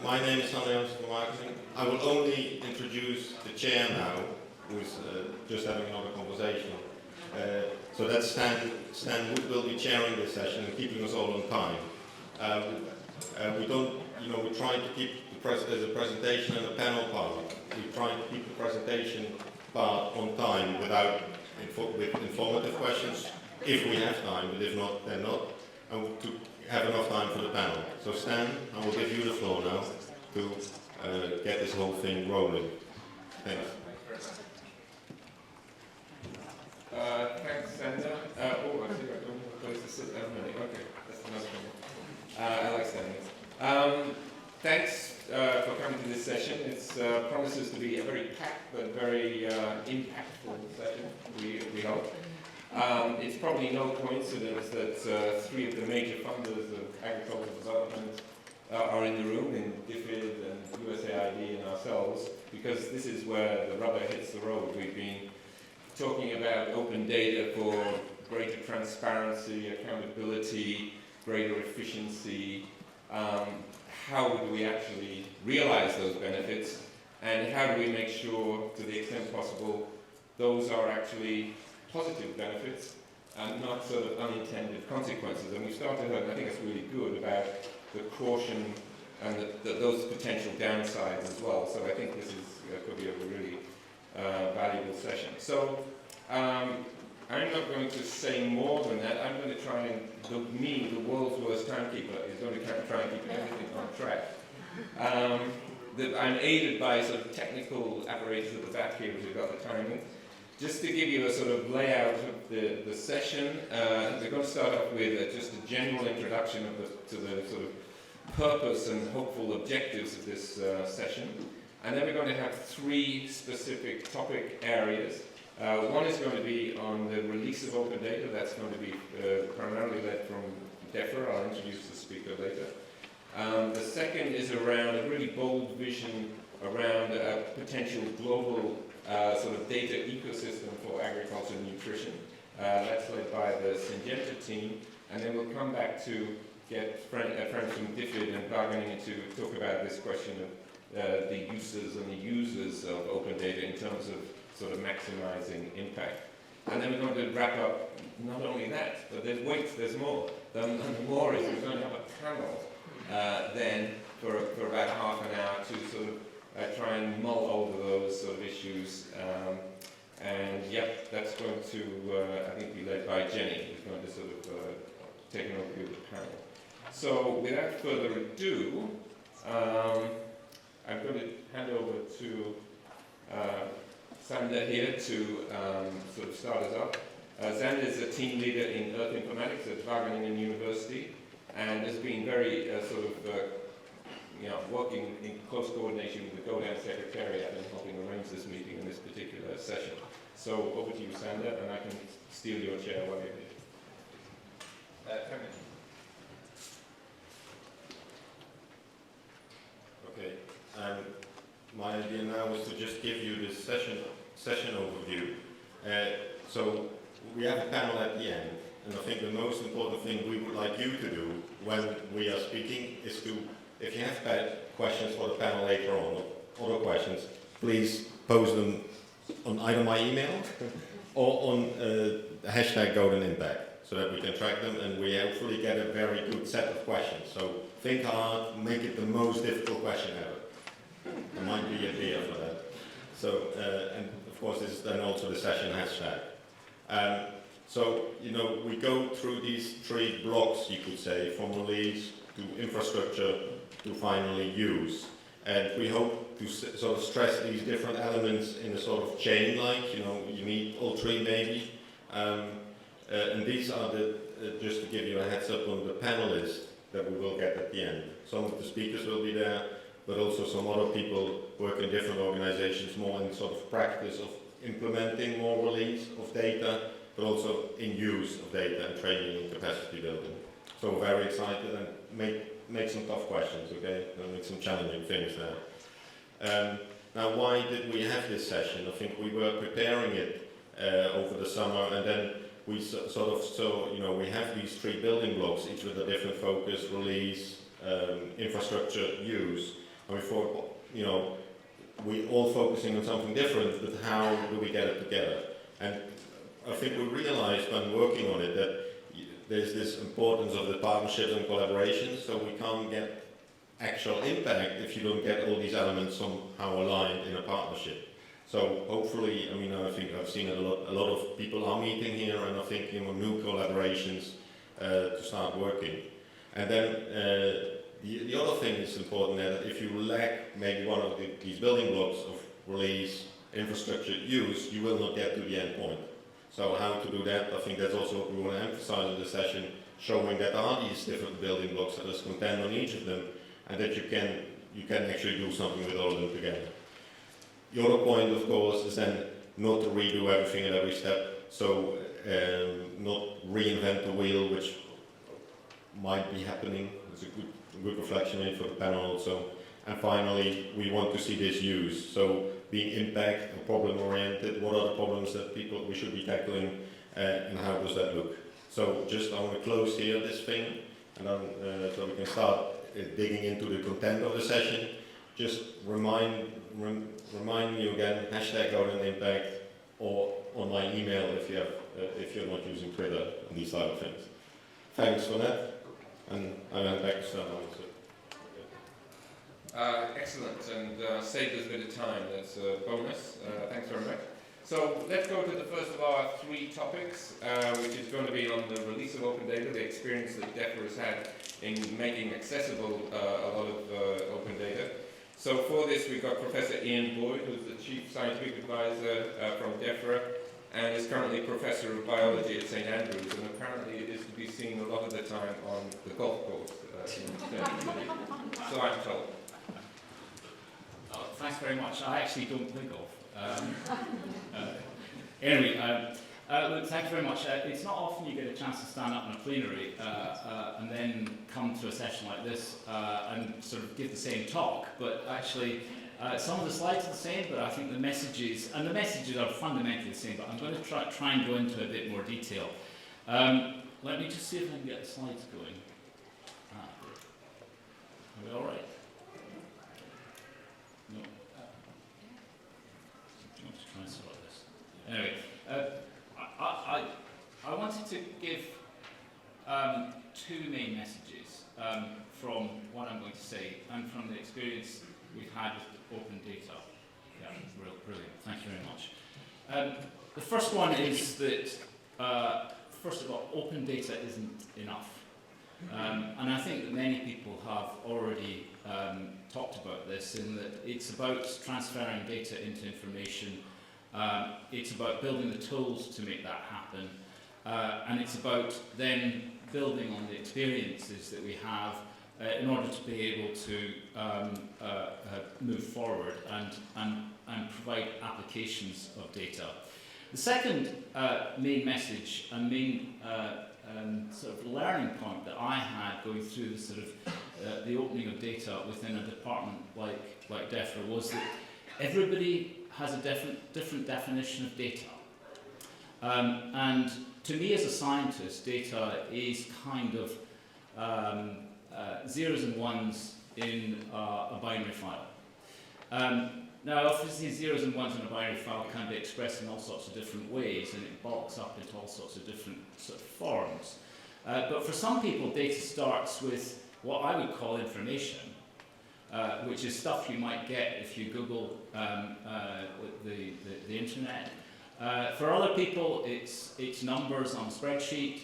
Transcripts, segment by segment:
My name is Hanne Jansen from Marketing. I will only introduce the chair now, who is just having another conversation. So that's Stan. Stan will be chairing this session and keeping us all on time. We don't, we try to keep there's a presentation and a panel part. We try to keep the presentation part on time with informative questions, if we have time, but if not, then not. And to have enough time for the panel. So Stan, I will give you the floor now to get this whole thing rolling. Thanks. Thanks, Sander. I think I don't have a place to sit down. Okay, that's another thing. I like standing. Thanks for coming to this session. It promises to be a very packed but very impactful session, we hope. It's probably no coincidence that three of the major funders of agricultural development are in the room, in DFID and USAID and ourselves, because this is where the rubber hits the road. We've been talking about open data for greater transparency, accountability, greater efficiency. How do we actually realize those benefits, and how do we make sure, to the extent possible, those are actually positive benefits and not sort of unintended consequences? And we started, I think it's really good, about the caution and those potential downsides as well. So I think this is could be a really valuable session. So I'm not going to say more than that. I'm going to try and, the world's worst timekeeper, is going to try and keep everything on track. I'm aided by sort of technical apparatus at the back here, which have got the timing. Just to give you a sort of layout of the session, we're going to start off with just a general introduction to the sort of purpose and hopeful objectives of this session. And then we're going to have three specific topic areas. One is going to be on the release of open data. That's going to be primarily led from DEFRA. I'll introduce the speaker later. The second is around a really bold vision around a potential global sort of data ecosystem for agriculture and nutrition. That's led by the Syngenta team. And then we'll come back to get friends from DFID and bargaining to talk about this question of the uses and the users of open data in terms of sort of maximizing impact. And then we're going to wrap up not only that, but there's more. The more is we're going to have a panel then for about half an hour to sort of try and mull over those sort of issues. And yep, that's going to, I think, be led by Jenny, who's going to sort of take an overview of the panel. So without further ado, I'm going to hand over to Sander here to sort of start us off. Sander is a team leader in Earth Informatics at Wageningen University and has been very sort of working in close coordination with the GODAN Secretariat and helping arrange this meeting in this particular session. So over to you, Sander, and I can steal your chair while you're here. Come in. Okay. My idea now is to just give you this session overview. So we have a panel at the end, and I think the most important thing we would like you to do when we are speaking is to, if you have questions for the panel later on, or other questions, please post them on either my email or on hashtag GODAN Impact, so that we can track them and we hopefully get a very good set of questions. So think hard, make it the most difficult question ever. There might be a beer for that. So, and of course this is then also the session hashtag. So, we go through these three blocks, you could say, from release to infrastructure to finally use. And we hope to sort of stress these different elements in a sort of chain, like, you need all three maybe. And these are just to give you a heads up on the panelists that we will get at the end. Some of the speakers will be there, but also some other people work in different organizations, more in sort of practice of implementing more release of data, but also in use of data and training and capacity building. So we're very excited and make some tough questions, okay? And make some challenging things there. Now, why did we have this session? I think we were preparing it over the summer, and then we we have these three building blocks, each with a different focus, release, infrastructure, use. And we thought, you know, we all focusing on something different, but how do we get it together? And I think we realized when working on it that there's this importance of the partnerships and collaborations, so we can't get actual impact if you don't get all these elements somehow aligned in a partnership. So hopefully, I mean, I think I've seen it a lot of people are meeting here, and I think, you know, new collaborations to start working. And then the other thing is important that if you lack maybe one of these building blocks of release, infrastructure use, you will not get to the end point. So how to do that, I think that's also what we want to emphasize in the session, showing that there are these different building blocks, that there's content on each of them, and that you can actually do something with all of them together. The other point, of course, is then not to redo everything at every step, so not reinvent the wheel, which might be happening. It's a good reflection maybe for the panel also. And finally, we want to see this used. So being impact or problem-oriented, what are the problems that we should be tackling, and how does that look? So just I want to close here this thing, and then so we can start digging into the content of the session. Just remind you again, hashtag GODAN impact, or on my email if you're not using Twitter and these type of things. Thanks for that, and I went back to Stefan. Excellent, and saved us a bit of time. That's a bonus. Thanks very much. So let's go to the first of our three topics, which is going to be on the release of open data, the experience that DEFRA has had in making accessible a lot of open data. So for this, we've got Professor Ian Boyd, who's the Chief Scientific Advisor from DEFRA, and is currently Professor of Biology at St Andrews, and apparently is to be seen a lot of the time on the golf course. So I'm told. Thanks very much. I actually don't play golf. Anyway, look, thank you very much. It's not often you get a chance to stand up in a plenary and then come to a session like this and sort of give the same talk, but actually some of the slides are the same, but I think the messages are fundamentally the same, but I'm going to try and go into a bit more detail. Let me just see if I can get the slides going. Are we all right? No. I want to try and sort this. Anyway, I wanted to give two main messages from what I'm going to say and from the experience we've had with open data. Yeah, brilliant. Thank you very much. The first one is that, first of all, open data isn't enough. And I think that many people have already talked about this, in that it's about transferring data into information, it's about building the tools to make that happen, and it's about then building on the experiences that we have in order to be able to move forward and provide applications of data. The second main message and main sort of learning point that I had going through the sort of the opening of data within a department like DEFRA was that everybody has a different definition of data. And to me as a scientist, data is kind of zeros and ones in a binary file. Now, obviously, zeros and ones in a binary file can be expressed in all sorts of different ways, and it bulks up into all sorts of different sort of forms. But for some people, data starts with what I would call information, which is stuff you might get if you Google the internet. For other people, it's numbers on a spreadsheet.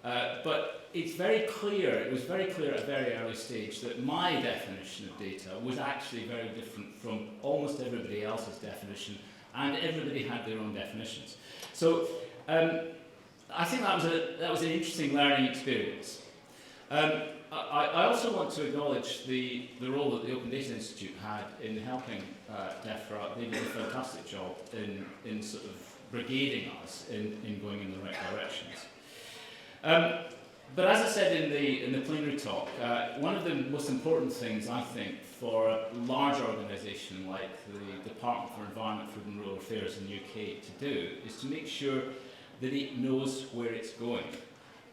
But it's very clear, it was very clear at a very early stage that my definition of data was actually very different from almost everybody else's definition, and everybody had their own definitions. So I think that was an interesting learning experience. I also want to acknowledge the role that the Open Data Institute had in helping DEFRA. They did a fantastic job in sort of brigading us in going in the right directions. But as I said in the plenary talk, one of the most important things I think for a large organisation like the Department for Environment, Food and Rural Affairs in the UK to do is to make sure that it knows where it's going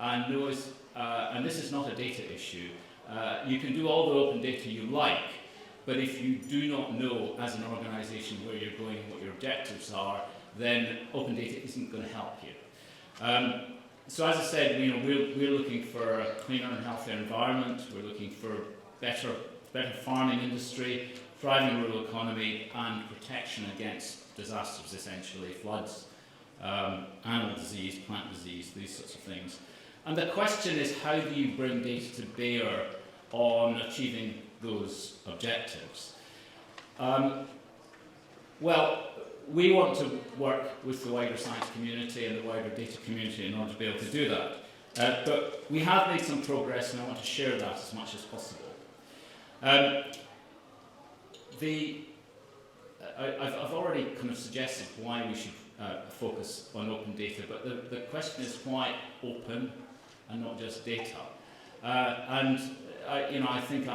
and knows, and this is not a data issue, you can do all the open data you like, but if you do not know as an organisation where you're going and what your objectives are, then open data isn't going to help you. So as I said, we're looking for a cleaner and healthier environment. We're looking for better farming industry, thriving rural economy, and protection against disasters, essentially floods, animal disease, plant disease, these sorts of things. And the question is, how do you bring data to bear on achieving those objectives? Well, we want to work with the wider science community and the wider data community in order to be able to do that. But we have made some progress, and I want to share that as much as possible. I've already kind of suggested why we should focus on open data, but the question is why open and not just data? I think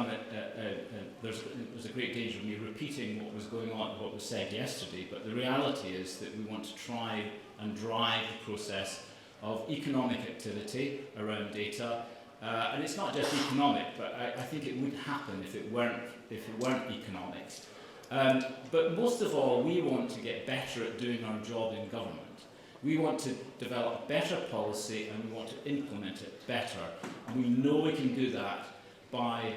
there's a great danger of me repeating what was going on, what was said yesterday, but the reality is that we want to try and drive the process of economic activity around data. And it's not just economic, but I think it wouldn't happen if it weren't economics. But most of all, we want to get better at doing our job in government. We want to develop better policy, and we want to implement it better. And we know we can do that by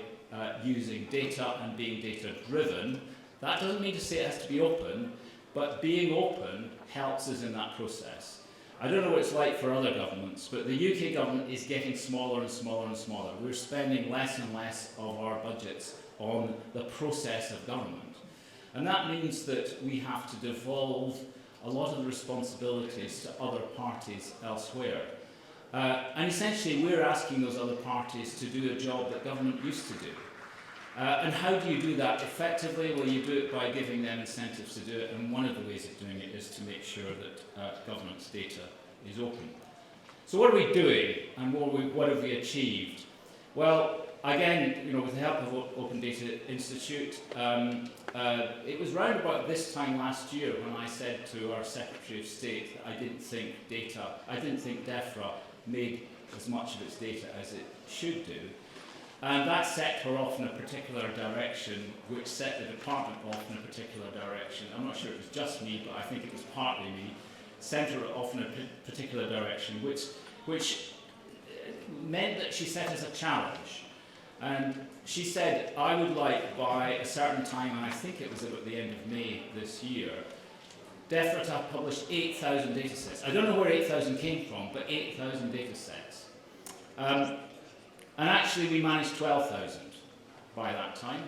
using data and being data-driven. That doesn't mean to say it has to be open, but being open helps us in that process. I don't know what it's like for other governments, but the UK government is getting smaller and smaller and smaller. We're spending less and less of our budgets on the process of government. And that means that we have to devolve a lot of the responsibilities to other parties elsewhere. And essentially, we're asking those other parties to do a job that government used to do. And how do you do that effectively? Well, you do it by giving them incentives to do it, and one of the ways of doing it is to make sure that government's data is open. So what are we doing, and what have we achieved? Well, again, with the help of Open Data Institute, it was round about this time last year when I said to our Secretary of State that I didn't think DEFRA made as much of its data as it should do. And that set her off in a particular direction, which set the department off in a particular direction. I'm not sure it was just me, but I think it was partly me. Sent her off in a particular direction, which meant that she set us a challenge. And she said, I would like by a certain time, and I think it was about the end of May this year, DEFRA to have published 8,000 data sets. I don't know where 8,000 came from, but 8,000 data sets. And actually, we managed 12,000 by that time.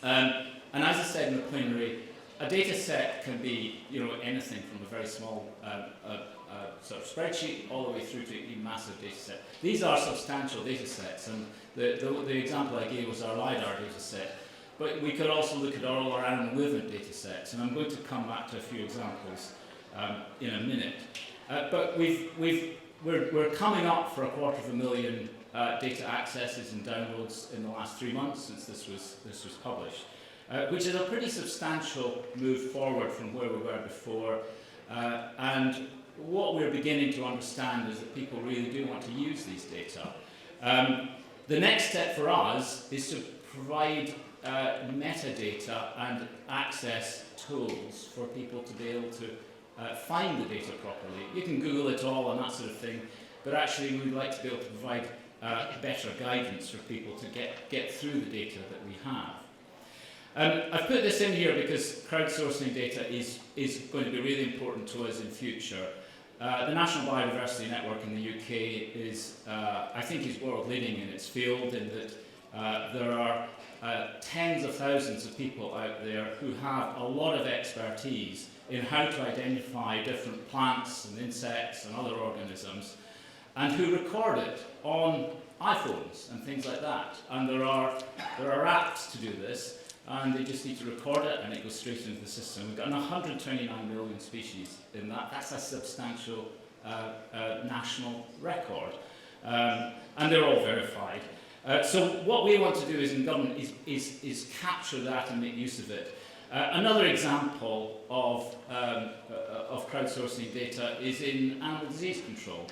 And as I said in the plenary, a data set can be, anything from a very small sort of spreadsheet all the way through to a massive data set. These are substantial data sets, and the example I gave was our LiDAR data set. But we could also look at all our animal movement data sets, and I'm going to come back to a few examples in a minute. But we're coming up for 250,000 data accesses and downloads in the last 3 months since this was published, which is a pretty substantial move forward from where we were before. And what we're beginning to understand is that people really do want to use these data. The next step for us is to provide metadata and access tools for people to be able to find the data properly. You can Google it all and that sort of thing, but actually we'd like to be able to provide better guidance for people to get through the data that we have. I've put this in here because crowdsourcing data is going to be really important to us in future. The National Biodiversity Network in the UK is, I think, is world leading in its field, in that there are tens of thousands of people out there who have a lot of expertise in how to identify different plants and insects and other organisms, and who record it on iPhones and things like that. And there are apps to do this, and they just need to record it and it goes straight into the system. We've got 129 million species in that. That's a substantial national record. And they're all verified. So what we want to do is in government is capture that and make use of it. Another example of crowdsourcing data is in animal disease control.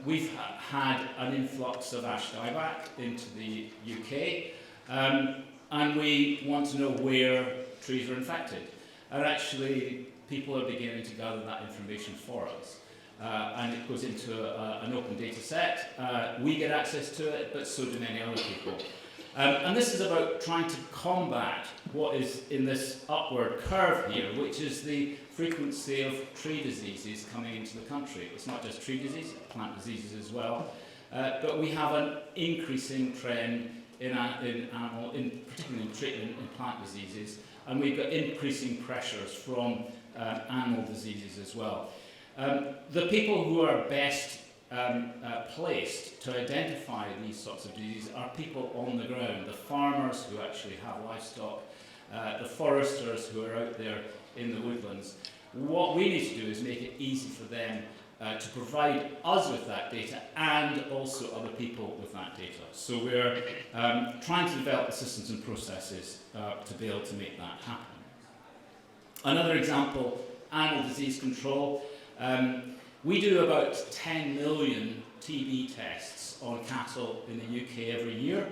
We've had an influx of ash dieback into the UK, and we want to know where trees are infected. And actually, people are beginning to gather that information for us. And it goes into an open data set. We get access to it, but so do many other people. And this is about trying to combat what is in this upward curve here, which is the frequency of tree diseases coming into the country. It's not just tree disease, plant diseases as well. But we have an increasing trend particularly in plant diseases, and we've got increasing pressures from animal diseases as well. The people who are best placed to identify these sorts of diseases are people on the ground, the farmers who actually have livestock, the foresters who are out there in the woodlands. What we need to do is make it easy for them to provide us with that data and also other people with that data. So we're trying to develop the systems and processes to be able to make that happen. Another example, animal disease control. We do about 10 million TB tests on cattle in the UK every year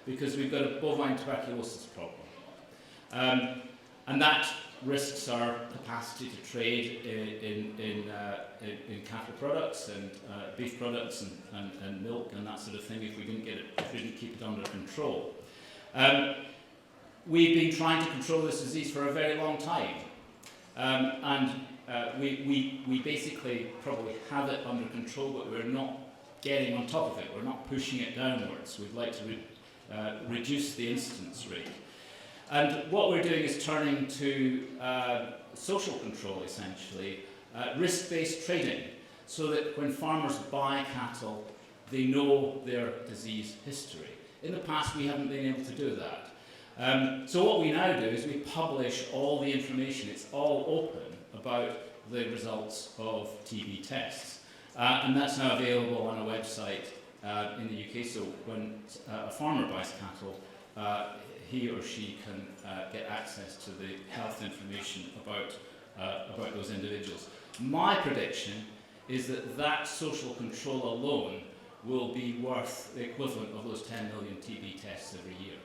because we've got a bovine tuberculosis problem. And that risks our capacity to trade in cattle products and beef products and milk and that sort of thing if we didn't keep it under control. We've been trying to control this disease for a very long time. We basically probably have it under control, but we're not getting on top of it. We're not pushing it downwards. We'd like to reduce the incidence rate. And what we're doing is turning to social control, essentially, risk-based trading, so that when farmers buy cattle, they know their disease history. In the past, we haven't been able to do that. So what we now do is we publish all the information. It's all open about the results of TB tests. And that's now available on a website in the UK, so when a farmer buys cattle, he or she can get access to the health information about those individuals. My prediction is that social control alone will be worth the equivalent of those 10 million TB tests every year.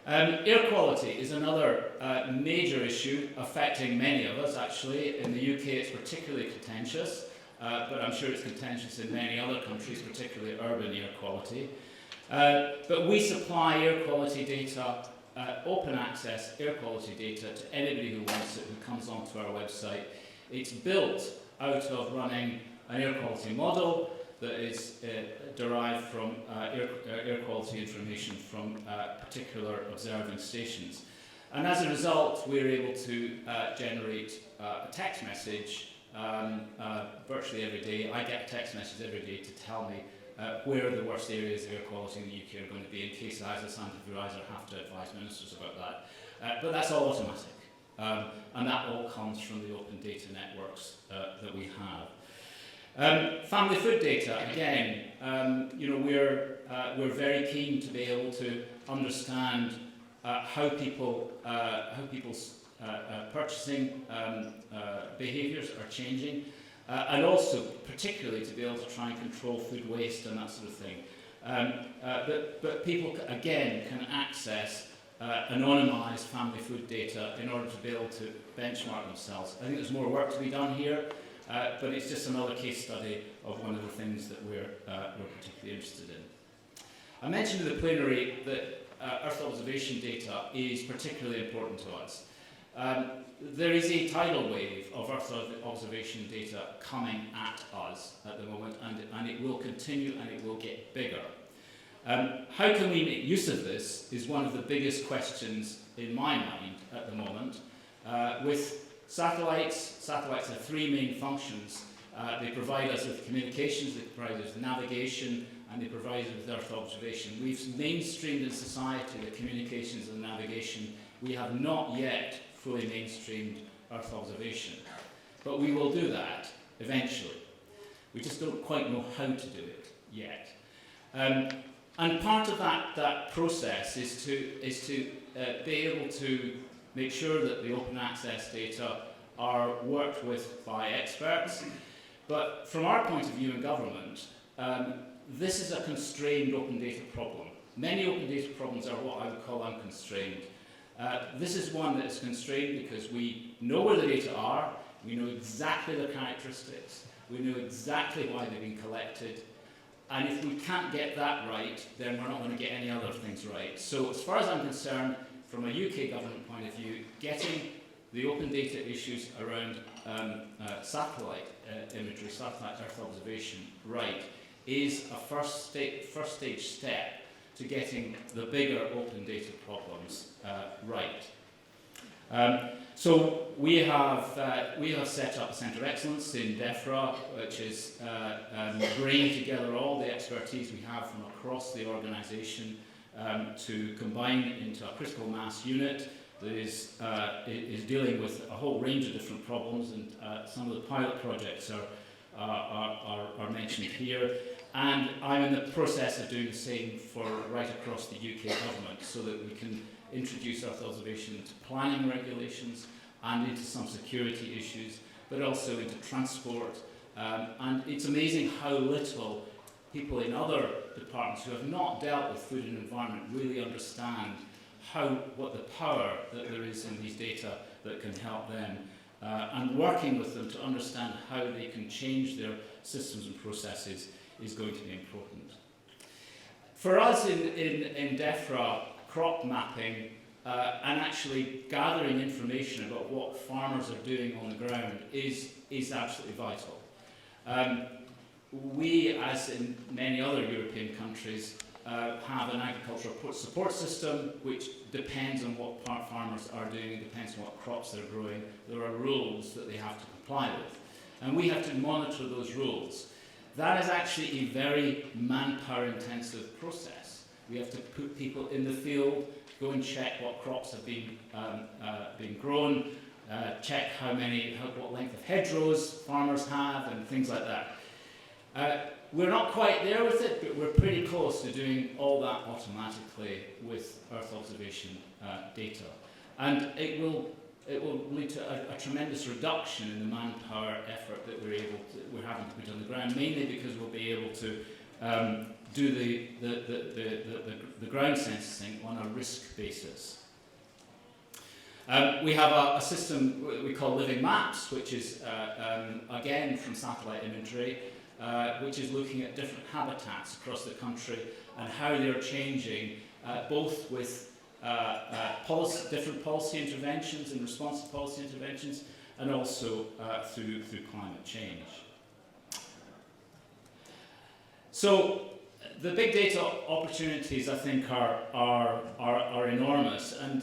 Air quality is another major issue affecting many of us, actually. In the UK it's particularly contentious, but I'm sure it's contentious in many other countries, particularly urban air quality. But we supply air quality data, open access air quality data to anybody who wants it, who comes onto our website. It's built out of running an air quality model that is derived from air quality information from particular observing stations. And as a result, we're able to generate a text message virtually every day. I get a text message every day to tell me where the worst areas of air quality in the UK are going to be, in case I, as a scientific advisor, have to advise ministers about that. But that's all automatic. And that all comes from the open data networks that we have. Family food data, again, we're very keen to be able to understand how people's purchasing behaviours are changing, and also particularly to be able to try and control food waste and that sort of thing. But people, again, can access anonymised family food data in order to be able to benchmark themselves. I think there's more work to be done here. But it's just another case study of one of the things that we're particularly interested in. I mentioned in the plenary that Earth observation data is particularly important to us. There is a tidal wave of Earth observation data coming at us at the moment, and it will continue and it will get bigger. How can we make use of this is one of the biggest questions in my mind at the moment. With satellites have three main functions. They provide us with communications, they provide us with navigation, and they provide us with Earth observation. We've mainstreamed in society the communications and navigation. We have not yet fully mainstreamed Earth observation. But we will do that eventually. We just don't quite know how to do it yet. And part of that process is to be able to make sure that the open access data are worked with by experts. But from our point of view in government, this is a constrained open data problem. many open data problems are what I would call unconstrained. This is one that is constrained because we know where the data are, we know exactly their characteristics, we know exactly why they've been collected, and if we can't get that right, then we're not going to get any other things right. So as far as I'm concerned, from a UK government point of view, getting the open data issues around satellite imagery, satellite Earth observation right, is a first stage step to getting the bigger open data problems right. So we have set up a Centre of Excellence in DEFRA, which is bringing together all the expertise we have from across the organisation to combine into a critical mass unit that is dealing with a whole range of different problems, and some of the pilot projects are mentioned here. And I'm in the process of doing the same for right across the UK government, so that we can introduce Earth observation into planning regulations and into some security issues, but also into transport. And it's amazing how little people in other departments who have not dealt with food and environment really understand what the power that there is in these data that can help them, and working with them to understand how they can change their systems and processes is going to be important. For us in DEFRA, crop mapping and actually gathering information about what farmers are doing on the ground is absolutely vital. We, as in many other European countries, have an agricultural support system which depends on what farmers are doing, it depends on what crops they're growing. There are rules that they have to comply with, and we have to monitor those rules. That is actually a very manpower intensive process. We have to put people in the field, go and check what crops have been grown, check what length of hedgerows farmers have, and things like that. We're not quite there with it, but we're pretty close to doing all that automatically with Earth observation data. And it will lead to a tremendous reduction in the manpower effort that we're having to put on the ground, mainly because we'll be able to do the ground sensing on a risk basis. We have a system we call Living Maps, which is again from satellite imagery, which is looking at different habitats across the country and how they're changing, both with different policy interventions and response to policy interventions, and also through climate change. So the big data opportunities, I think, are enormous, and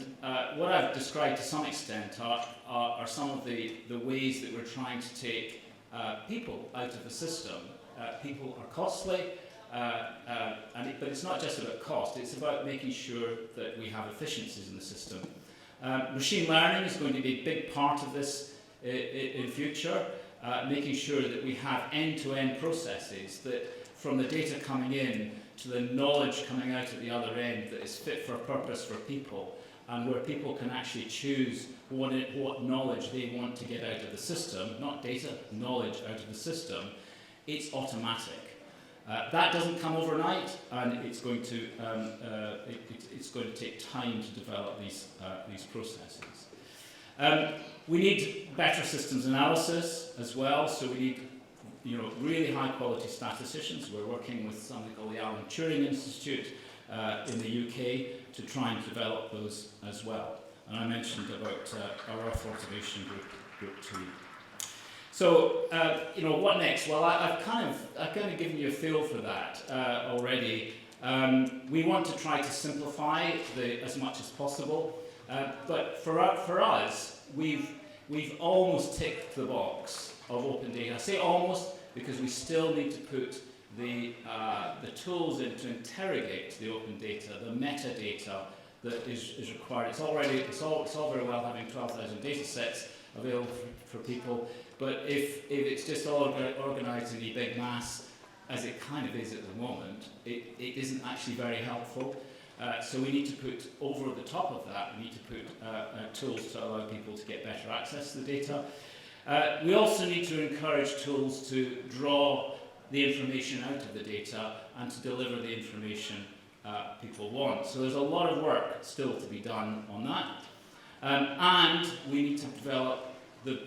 what I've described to some extent are some of the ways that we're trying to take people out of the system. People are costly, but it's not just about cost, it's about making sure that we have efficiencies in the system. Machine learning is going to be a big part of this in future, making sure that we have end-to-end processes that from the data coming in to the knowledge coming out at the other end that is fit for purpose for people, and where people can actually choose what knowledge they want to get out of the system, not data, knowledge out of the system. It's automatic. That doesn't come overnight, and it's going to take time to develop these processes. We need better systems analysis as well, so we need really high quality statisticians. We're working with something called the Alan Turing Institute in the UK to try and develop those as well. And I mentioned about our Earth observation group 2. So, what next? Well, I've kind of given you a feel for that already. We want to try to simplify as much as possible, but for us, we've almost ticked the box of open data. I say almost because we still need to put the tools in to interrogate the open data, the metadata that is required. It's all very well having 12,000 data sets available for people, but if it's just all organised in a big mass, as it kind of is at the moment, it isn't actually very helpful. So we need to put over the top of that, we need to put tools to allow people to get better access to the data. We also need to encourage tools to draw the information out of the data and to deliver the information people want. So there's a lot of work still to be done on that. And we need to develop the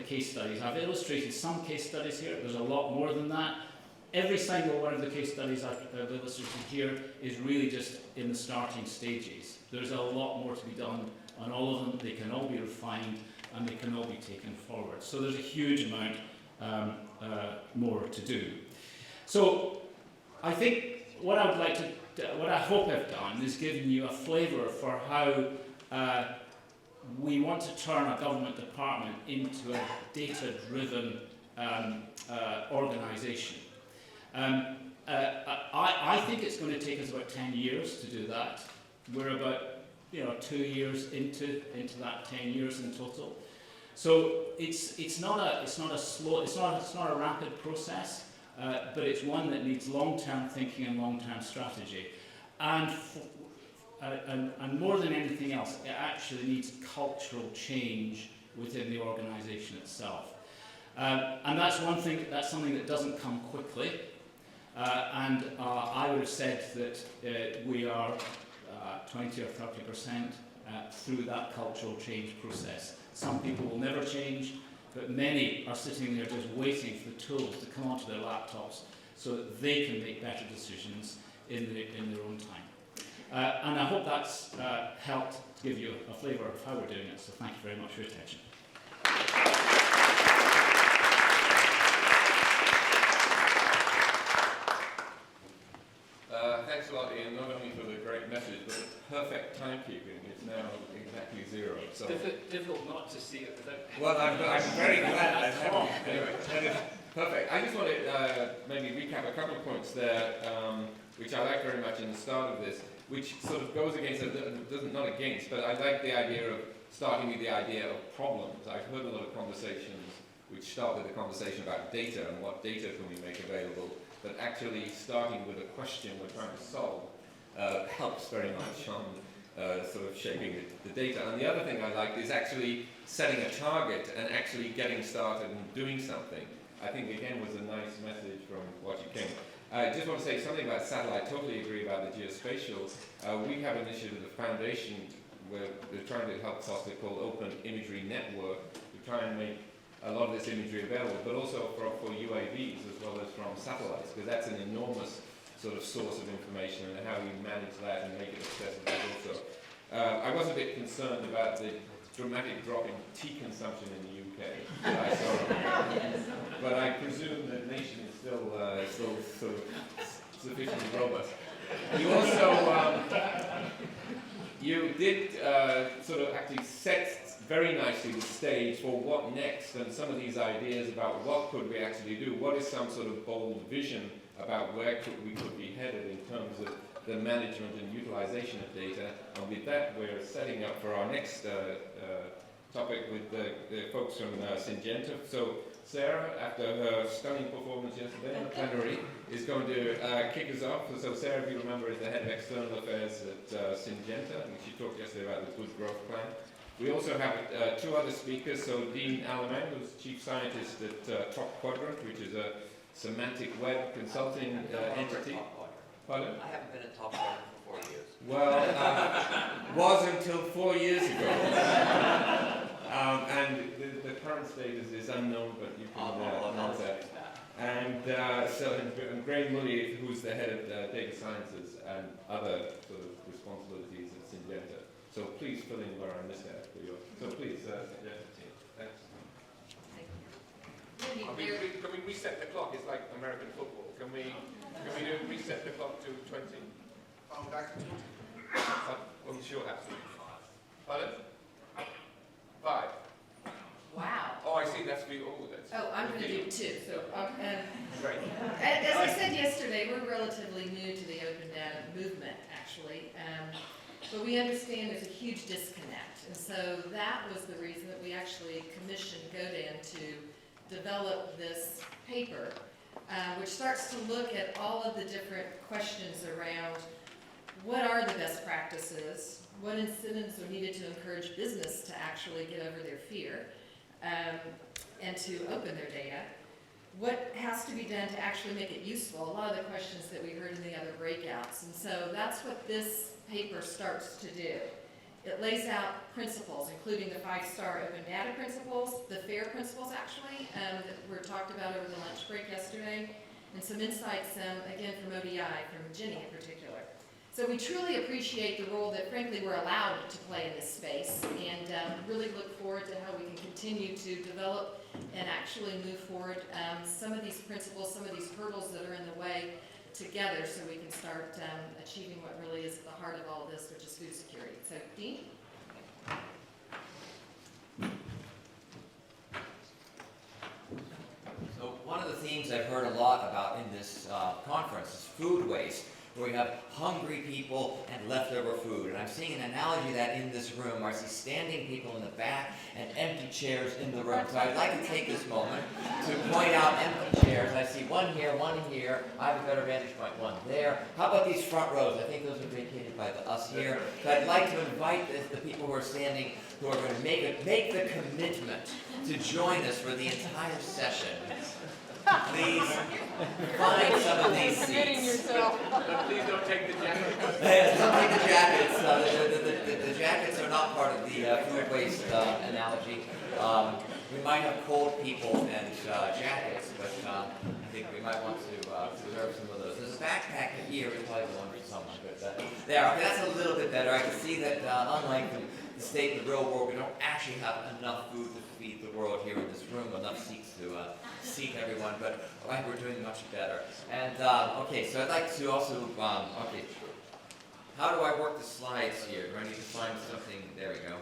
case studies. I've illustrated some case studies here. There's a lot more than that. Every single one of the case studies I've illustrated here is really just in the starting stages. There's a lot more to be done on all of them. They can all be refined and they can all be taken forward. So there's a huge amount more to do. So I think what I would like to, what I hope I've done is given you a flavour for how we want to turn a government department into a data-driven organisation. I think it's going to take us about 10 years to do that. We're about 2 years into that 10 years in total. So it's not a rapid process, but it's one that needs long-term thinking and long-term strategy. And more than anything else, it actually needs cultural change within the organisation itself. And that's something that doesn't come quickly. I would have said that we are 20 or 30% through that cultural change process. Some people will never change, but many are sitting there just waiting for the tools to come onto their laptops so that they can make better decisions in their own time. And I hope that's helped give you a flavour of how we're doing it, so thank you very much for your attention. Thanks a lot, Ian, not only for the great message, but the perfect timekeeping. It's now exactly 0. So difficult not to see it without... Well, I'm very glad I have it. Anyway, perfect. I just want to maybe recap a couple of points there, which I like very much in the start of this, which sort of goes against, not against, but I like the idea of starting with the idea of problems. I've heard a lot of conversations which start with a conversation about data and what data can we make available, but actually starting with a question we're trying to solve helps very much on sort of shaping the data. And the other thing I like is actually setting a target and actually getting started and doing something. I think again was a nice message from what you came. I just want to say something about satellite. Totally agree about the geospatial. We have an initiative at the foundation where we're trying to help foster called Open Imagery Network to try and make a lot of this imagery available, but also for UAVs as well as from satellites, because that's an enormous sort of source of information, and how we manage that and make it accessible also. I was a bit concerned about the dramatic drop in tea consumption in the UK that I saw, but I presume the nation is still sort of sufficiently robust. You also you did sort of actually set very nicely the stage for what next, and some of these ideas about what could we actually do. What is some sort of bold vision about where we could be headed in terms of the management and utilization of data? And with that, we're setting up for our next topic with the folks from Syngenta. So Sarah, after her stunning performance yesterday in the plenary, is going to kick us off. So Sarah, if you remember, is the head of external affairs at Syngenta, and she talked yesterday about the Good Growth Plan. We also have 2 other speakers. So Dean Alaman, who's chief scientist at Top Quadrant, which is a semantic web consulting entity. Pardon? I haven't been at Top Quadrant for 4 years. Well, was until 4 years ago. And the current status is unknown, but you can announce that. And and Graham Mully, who's the head of data sciences and other sort of responsibilities at Syngenta. So please fill in where I missed out for you. So please, Syngenta team. Thanks. Can we reset the clock? It's like American football. Can we do reset the clock to 20? Back to 20. Well, you sure have to. Pardon? 5. Wow. Oh, I see. That's me. Oh, that's. Oh, I'm going to do 2. So, Great. as I said yesterday, we're relatively new to the open data movement, actually. But we understand there's a huge disconnect. And so that was the reason that we actually commissioned GODAN to develop this paper, which starts to look at all of the different questions around what are the best practices, what incentives are needed to encourage business to actually get over their fear and to open their data, what has to be done to actually make it useful, a lot of the questions that we heard in the other breakouts. And so that's what this paper starts to do. It lays out principles, including the 5-star open data principles, the FAIR principles actually, that were talked about over the lunch break yesterday, and some insights, again, from ODI, from Jenny in particular. So we truly appreciate the role that, frankly, we're allowed to play in this space, and really look forward to how we can continue to develop and actually move forward some of these principles, some of these hurdles that are in the way together, so we can start achieving what really is at the heart of all of this, which is food security. So, Dean? So one of the themes I've heard a lot about in this conference is food waste, where we have hungry people and leftover food. And I'm seeing an analogy of that in this room, where I see standing people in the back and empty chairs in the room. So I'd like to take this moment to point out empty chairs. I see one here, one here. I have a better vantage point, one there. How about these front rows? I think those are vacated by us here. So I'd like to invite the people who are standing, who are going to make the commitment to join us for the entire session. Please find some of these seats. Please don't take the jacket. Don't take the jackets. The jackets are not part of the food waste analogy. We might have cold people and jackets, but I think we might want to reserve some of those. There's a backpack here, it's probably one for someone, but there. Okay, that's a little bit better. I can see that unlike the state of the real world, we don't actually have enough food to feed the world here in this room, enough seats to seat everyone, but I think we're doing much better. And okay, so I'd like to also, okay, how do I work the slides here? Do I need to find something? There we go.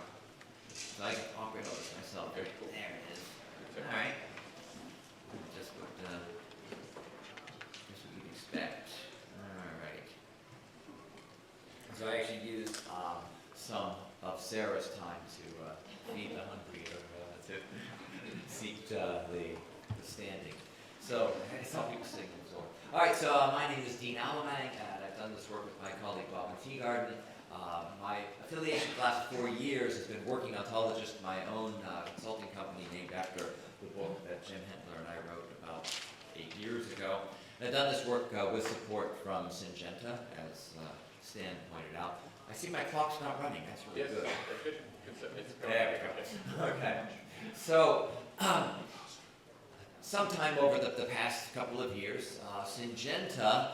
So I can operate all this myself. There it is. All right. Just what you'd expect. All right. So I actually used some of Sarah's time to feed the hungry, or to seek the standing. So some people sing and so on. All right. So my name is Dean Alamang, and I've done this work with my colleague Bob Teagarden. My affiliation for the last 4 years has been Working Ontologist, my own consulting company named after the book that Jim Hentler and I wrote about 8 years ago. And I've done this work with support from Syngenta, as Stan pointed out. I see my clock's not running. That's really good. There we go. Okay. So, sometime over the past couple of years, Syngenta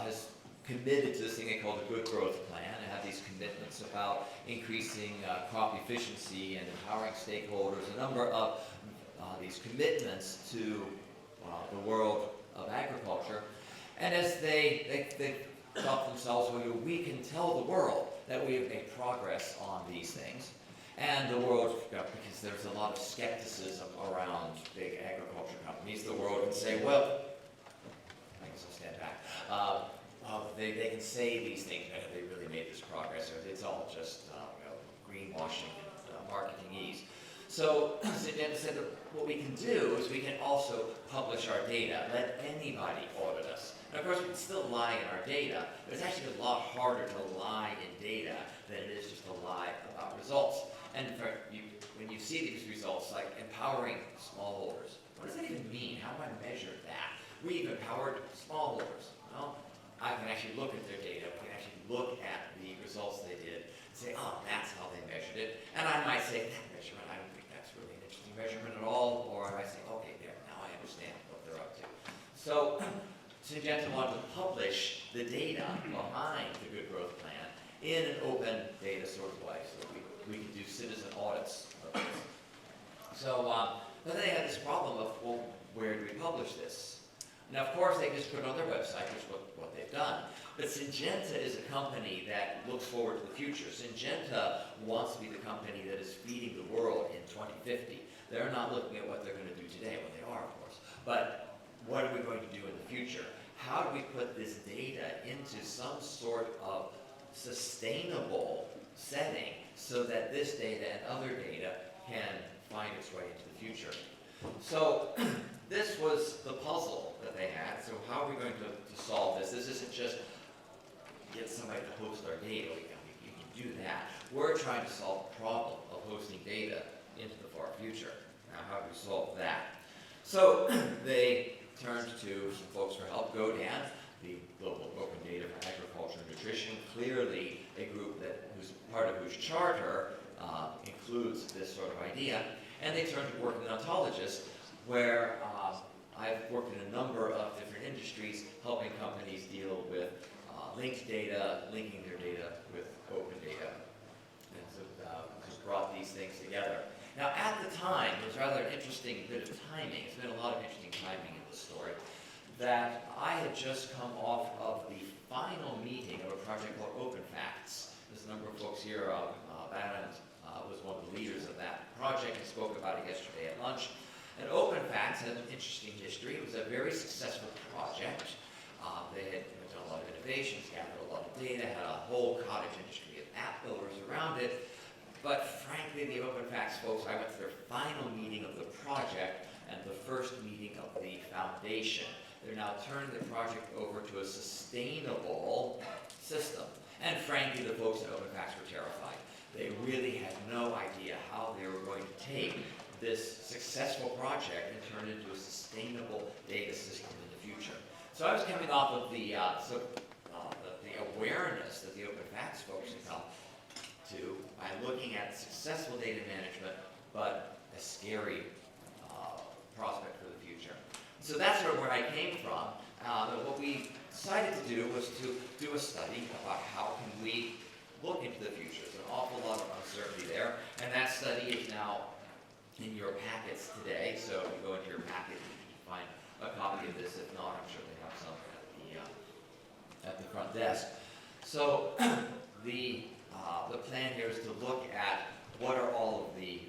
has committed to this thing they call the Good Growth Plan, and have these commitments about increasing crop efficiency and empowering stakeholders, a number of these commitments to the world of agriculture. And as they thought to themselves, well, we can tell the world that we have made progress on these things. And the world, because there's a lot of skepticism around big agriculture companies, the world can say, well, I guess I'll stand back. They can say these things, that they really made this progress, or it's all just greenwashing, marketing-ese. So Syngenta said that what we can do is we can also publish our data, let anybody audit us. And of course, we can still lie in our data, but it's actually a lot harder to lie in data than it is just to lie about results. And in fact, when you see these results, like empowering smallholders, what does that even mean? How do I measure that? We've empowered smallholders. Well, I can actually look at their data, we can actually look at the results they did, and say, oh, that's how they measured it. And I might say, that measurement, I don't think that's really an interesting measurement at all. Or I might say, okay, there, now I understand what they're up to. So Syngenta wanted to publish the data behind the Good Growth Plan in an open data sort of way, so we could do citizen audits of this. So, but then they had this problem of, well, where do we publish this? Now, of course, they just put it on their website, which is what they've done. But Syngenta is a company that looks forward to the future. Syngenta wants to be the company that is feeding the world in 2050. They're not looking at what they're going to do today. Well, they are, of course. But what are we going to do in the future? How do we put this data into some sort of sustainable setting so that this data and other data can find its way into the future? So this was the puzzle that they had. So how are we going to solve this? This isn't just get somebody to host our data. You can do that. We're trying to solve the problem of hosting data into the far future. Now, how do we solve that? So they turned to some folks for help. GODAN, the Global Open Data for Agriculture and Nutrition, clearly a group who's part of whose charter includes this sort of idea. And they turned to working ontologists, where I've worked in a number of different industries, helping companies deal with linked data, linking their data with open data, and so just brought these things together. Now, at the time, it was rather an interesting bit of timing. It's been a lot of interesting timing in this story, that I had just come off of the final meeting of a project called Open Facts. There's a number of folks here. Bannon was one of the leaders of that project and spoke about it yesterday at lunch. And Open Facts has an interesting history. It was a very successful project. They had done a lot of innovations, gathered a lot of data, had a whole cottage industry of app builders around it. But frankly, the Open Facts folks, I went to their final meeting of the project and the first meeting of the foundation. They're now turning the project over to a sustainable system. And frankly, the folks at Open Facts were terrified. They really had no idea how they were going to take this successful project and turn it into a sustainable data system in the future. So I was coming off of the awareness that the Open Facts folks had come to by looking at successful data management, but a scary prospect for the future. So that's sort of where I came from. What we decided to do was to do a study about how can we look into the future. There's an awful lot of uncertainty there, and that study is now in your packets today. So if you go into your packet, you can find a copy of this. If not, I'm sure they have some at the front desk. So the plan here is to look at what are all of the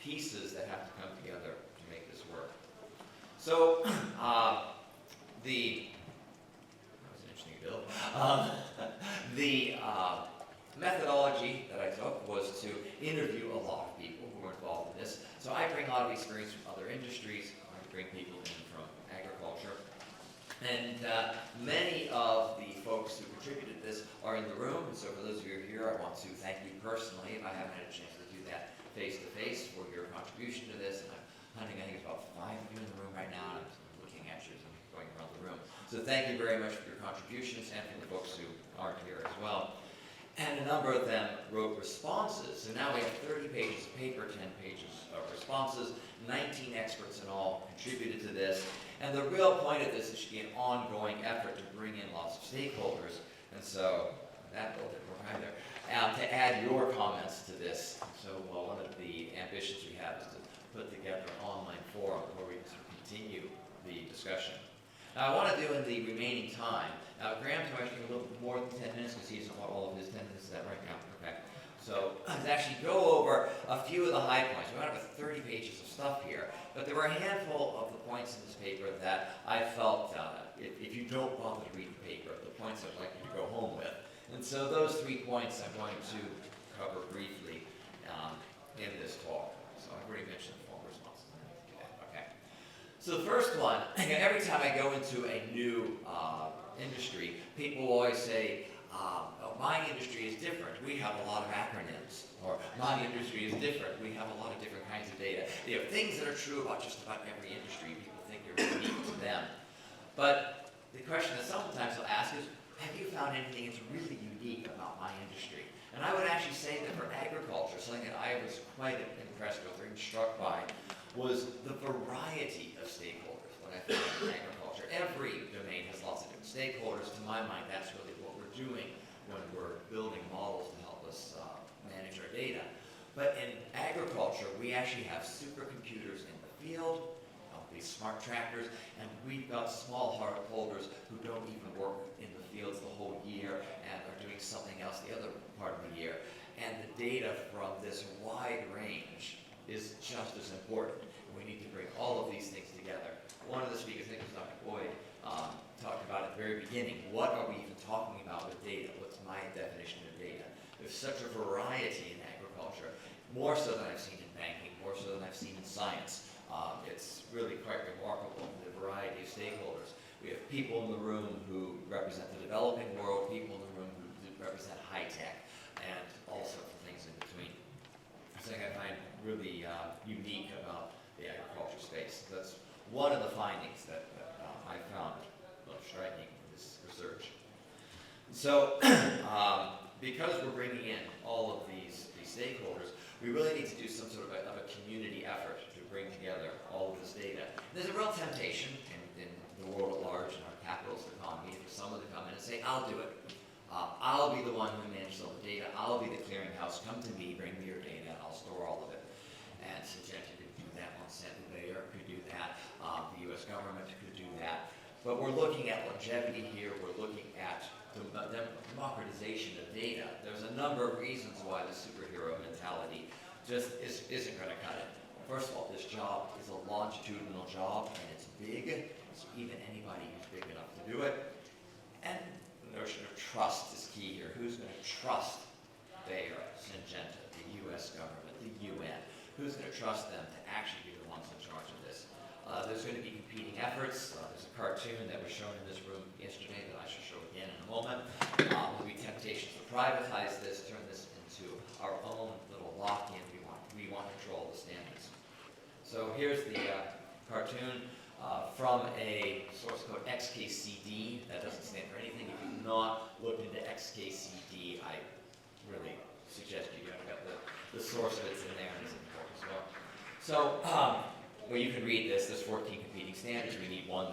pieces that have to come together to make this work. So that was an interesting bill. The methodology that I took was to interview a lot of people who were involved in this. So I bring a lot of experience from other industries. I bring people in from agriculture. And many of the folks who contributed this are in the room. And so for those of you who are here, I want to thank you personally, if I haven't had a chance to do that face-to-face, for your contribution to this. And I'm hunting, I think it's about 5 of you in the room right now, and I'm looking at you as I'm going around the room. So thank you very much for your contributions, and for the folks who aren't here as well. And a number of them wrote responses. So now we have 30 pages of paper, 10 pages of responses. 19 experts in all contributed to this. And the real point of this is it should be an ongoing effort to bring in lots of stakeholders. And so that bill didn't work either. To add your comments to this. So one of the ambitions we have is to put together an online forum where we can continue the discussion. Now I want to do in the remaining time. Now Graham told me a little more than 10 minutes because he doesn't want all of his 10 minutes. Is that right now? Okay. So let's actually go over a few of the high points. We don't have 30 pages of stuff here, but there were a handful of the points in this paper that I felt, if you don't bother to read the paper, the points I'd like you to go home with. And so those 3 points I'm going to cover briefly in this talk. So I've already mentioned the form responses. Okay. So the first one, again, every time I go into a new industry, people always say, my industry is different. We have a lot of acronyms. Or my industry is different. We have a lot of different kinds of data. You know, things that are true about just about every industry. People think are unique to them. But the question that sometimes they'll ask is, have you found anything that's really unique about my industry? And I would actually say that for agriculture, something that I was quite impressed with or even struck by was the variety of stakeholders that I found in agriculture. Every domain has lots of different stakeholders. To my mind, that's really what we're doing when we're building models to help us manage our data. But in agriculture, we actually have supercomputers in the field, these smart tractors, and we've got smallholders who don't even work in the fields the whole year and are doing something else the other part of the year. And the data from this wide range is just as important. We need to bring all of these things together. One of the speakers, I think it was Dr. Boyd, talked about at the very beginning, what are we even talking about with data? What's my definition of data? There's such a variety in agriculture, more so than I've seen in banking, more so than I've seen in science. It's really quite remarkable, the variety of stakeholders. We have people in the room who represent the developing world, people in the room who represent high tech, and all sorts of things in between. Something I find really unique about the agriculture space. That's one of the findings that I found most striking in this research. So, because we're bringing in all of these stakeholders, we really need to do some sort of a community effort to bring together all of this data. There's a real temptation in the world at large, in our capitalist economy, for someone to come in and say, I'll do it. I'll be the one who manages all the data. I'll be the clearinghouse. Come to me, bring me your data, and I'll store all of it. And Syngenta could do that. Monsanto Bayer could do that. The U.S. government could do that. But we're looking at longevity here. We're looking at the democratization of data. There's a number of reasons why the superhero mentality just isn't going to cut it. First of all, this job is a longitudinal job, and it's big, so even anybody who's big enough to do it. And the notion of trust is key here. Who's going to trust Bayer, Syngenta, the U.S. government, the UN? Who's going to trust them to actually be the ones in charge of this? There's going to be competing efforts. There's a cartoon that was shown in this room yesterday that I shall show again in a moment. There'll be temptations to privatize this, turn this into our own little lock-in. We want control of the standards. So here's the cartoon from a source code XKCD. That doesn't stand for anything. If you've not looked into XKCD, I really suggest you do. I've got the source of it's in there and it's in the book as well. So, well, you can read this. There's 14 competing standards. We need one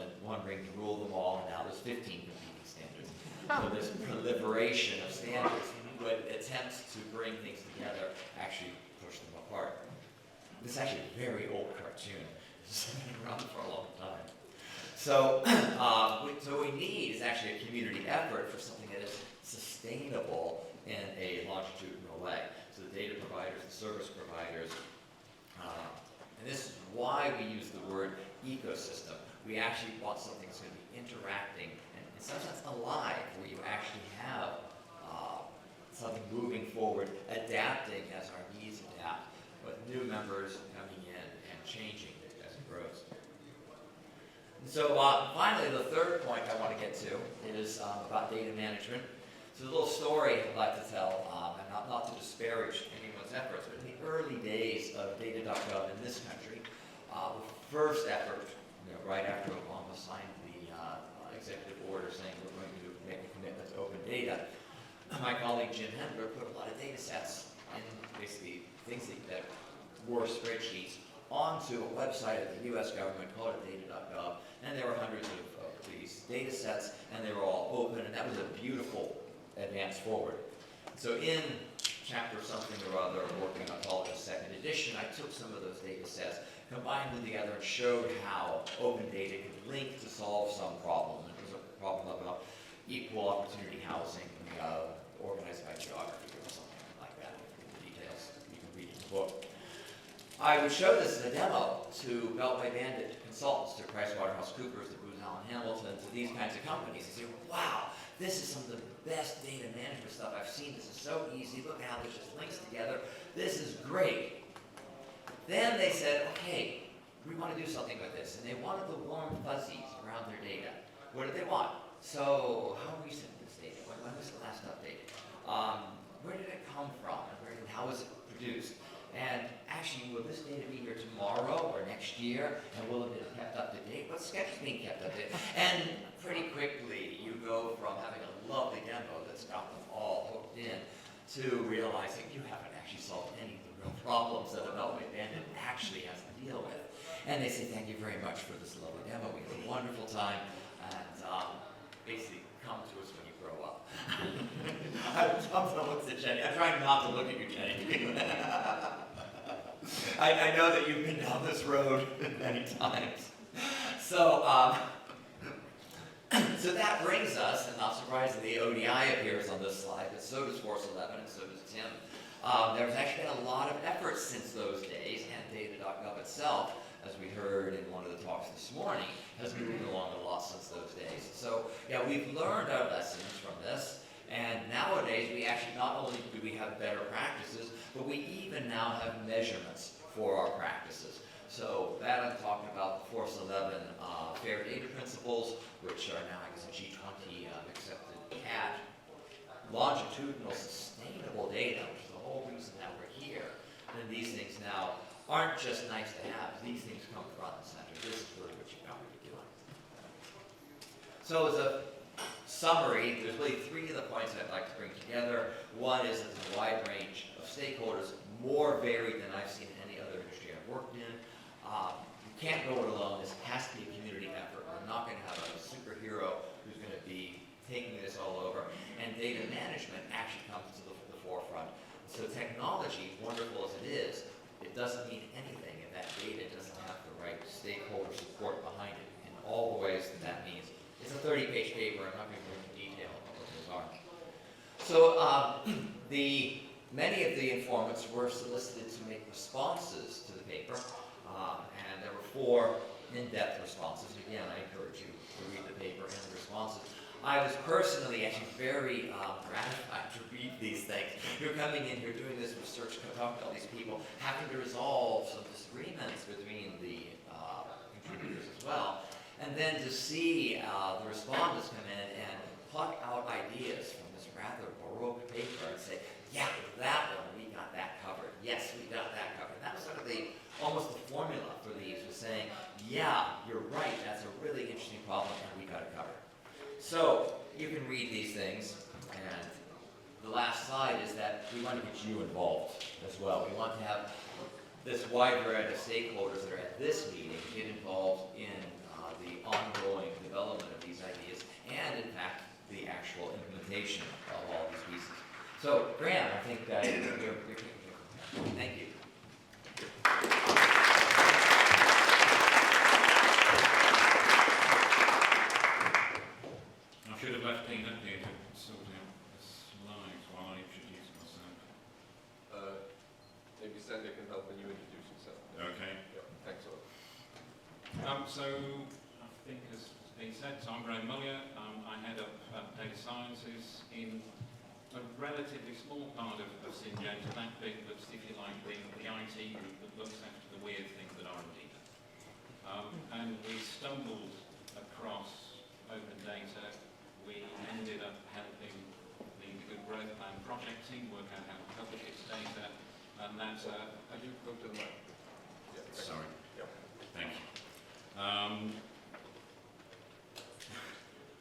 ring to rule them all, and now there's 15 competing standards. So this proliferation of standards would attempt to bring things together, actually push them apart. This is actually a very old cartoon. It's been around for a long time. So, so what we need is actually a community effort for something that is sustainable in a longitudinal way. So the data providers, the service providers, and this is why we use the word ecosystem. We actually want something that's going to be interacting and in some sense alive, where you actually have something moving forward, adapting as our needs adapt, with new members coming in and changing as it grows. And so finally, the third point I want to get to is about data management. So a little story I'd like to tell, and not to disparage anyone's efforts, but in the early days of data.gov in this country, the first effort, right after Obama signed the executive order saying we're going to make a commitment to open data, my colleague Jim Hendler put a lot of data sets and basically things that were spreadsheets onto a website of the U.S. government called data.gov, and there were hundreds of these data sets, and they were all open, and that was a beautiful advance forward. So in chapter something or other, working on call it the second edition, I took some of those data sets, combined them together, and showed how open data could link to solve some problem. It was a problem about equal opportunity housing, organized by geography or something like that. The details you can read in the book. I would show this as a demo to Beltway Bandit consultants, to PricewaterhouseCoopers, to Booz Allen Hamilton, to these kinds of companies, and say, wow, this is some of the best data management stuff I've seen. This is so easy. Look how this just links together. This is great. Then they said, okay, we want to do something with this. And they wanted the warm fuzzies around their data. What did they want? So how recent is this data? When was the last update? Where did it come from? And how was it produced? And actually, will this data be here tomorrow or next year? And will it be kept up to date? What sketch is being kept up to date? And pretty quickly, you go from having a lovely demo that's got them all hooked in to realizing you haven't actually solved any of the real problems that a Beltway Bandit actually has to deal with. And they say, thank you very much for this lovely demo. We had a wonderful time. And basically, come to us when you grow up. I'm looking at Jenny. I'm trying not to look at you, Jenny. I know that you've been down this road many times. So, so that brings us, and not surprisingly, ODI appears on this slide, but so does Force 11, and so does Tim. There's actually been a lot of efforts since those days, and data.gov itself, as we heard in one of the talks this morning, has moved along a lot since those days. So, yeah, we've learned our lessons from this, and nowadays we actually not only do we have better practices, but we even now have measurements for our practices. So that I'm talking about the Force 11 fair data principles, which are now, I guess, a G20 accepted CAT. Longitudinal sustainable data, which is the whole reason that we're here. And these things now aren't just nice to have. These things come front and center. This is really what you So as a summary, there's really three of the points I'd like to bring together. One is that there's a wide range of stakeholders, more varied than I've seen in any other industry I've worked in. You can't go it alone. This has to be a community effort. We're not going to have a superhero who's going to be taking this all over. And data management actually comes to the forefront. So technology, wonderful as it is, it doesn't mean anything if that data doesn't have the right stakeholder support behind it in all the ways that that means. It's a 30-page paper. I'm not going to go into detail on what those are. So many of the informants were solicited to make responses to the paper, and there were 4 in-depth responses. Again, I encourage you to read the paper and the responses. I was personally actually very gratified to read these things. You're coming in, you're doing this research, talking to all these people, having to resolve some disagreements between the contributors as well. And then to see the respondents come in and pluck out ideas from this rather baroque paper and say, yeah, that one, we got that covered. Yes, we got that covered. That was sort of almost the formula for these, was saying, yeah, you're right, that's a really interesting problem and we got it covered. So you can read these things, and the last slide is that we want to get you involved as well. We want to have this wide variety of stakeholders that are at this meeting get involved in the ongoing development of these ideas and, in fact, the actual implementation of all these pieces. So, Graham, I think you're thank you. I should have left Dean up here to sort out the slides while I introduce myself. Maybe Sandy can help when you introduce yourself. Okay. Yeah, thanks a lot. So, I think as has been said, so I'm Graham Mullier. I head up data sciences in a relatively small part of Syngenta, that bit that's, if you like, the IT group that looks after the weird things that are in data. And we stumbled across open data. We ended up helping the Good Growth Plan project team work out how to publish its data, and that's Could you go to the mic? Yeah, thanks. sorry. Yeah. Thank you.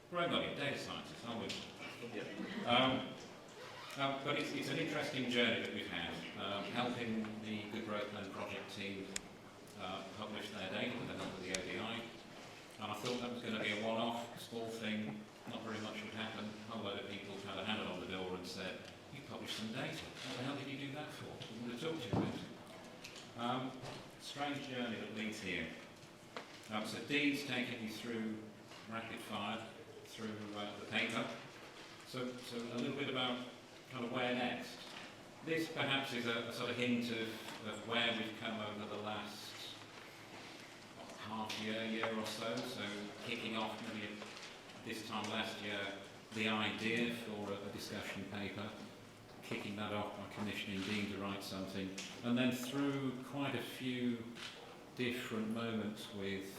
Right, buddy, data scientists, aren't we? Yeah. But it's an interesting journey that we've had, helping the Good Growth Plan project team publish their data with the help of the ODI. And I thought that was going to be a one-off, small thing, not very much would happen. A whole load of people kind of handed on the door and said, you published some data. What the hell did you do that for? We would have talked to you about it. Strange journey that leads here. So Dean's taken you through rapid fire, through the paper. So a little bit about kind of where next. This perhaps is a sort of hint of where we've come over the last half year or so. So kicking off maybe this time last year, the idea for a discussion paper, kicking that off by commissioning Dean to write something, and then through quite a few different moments with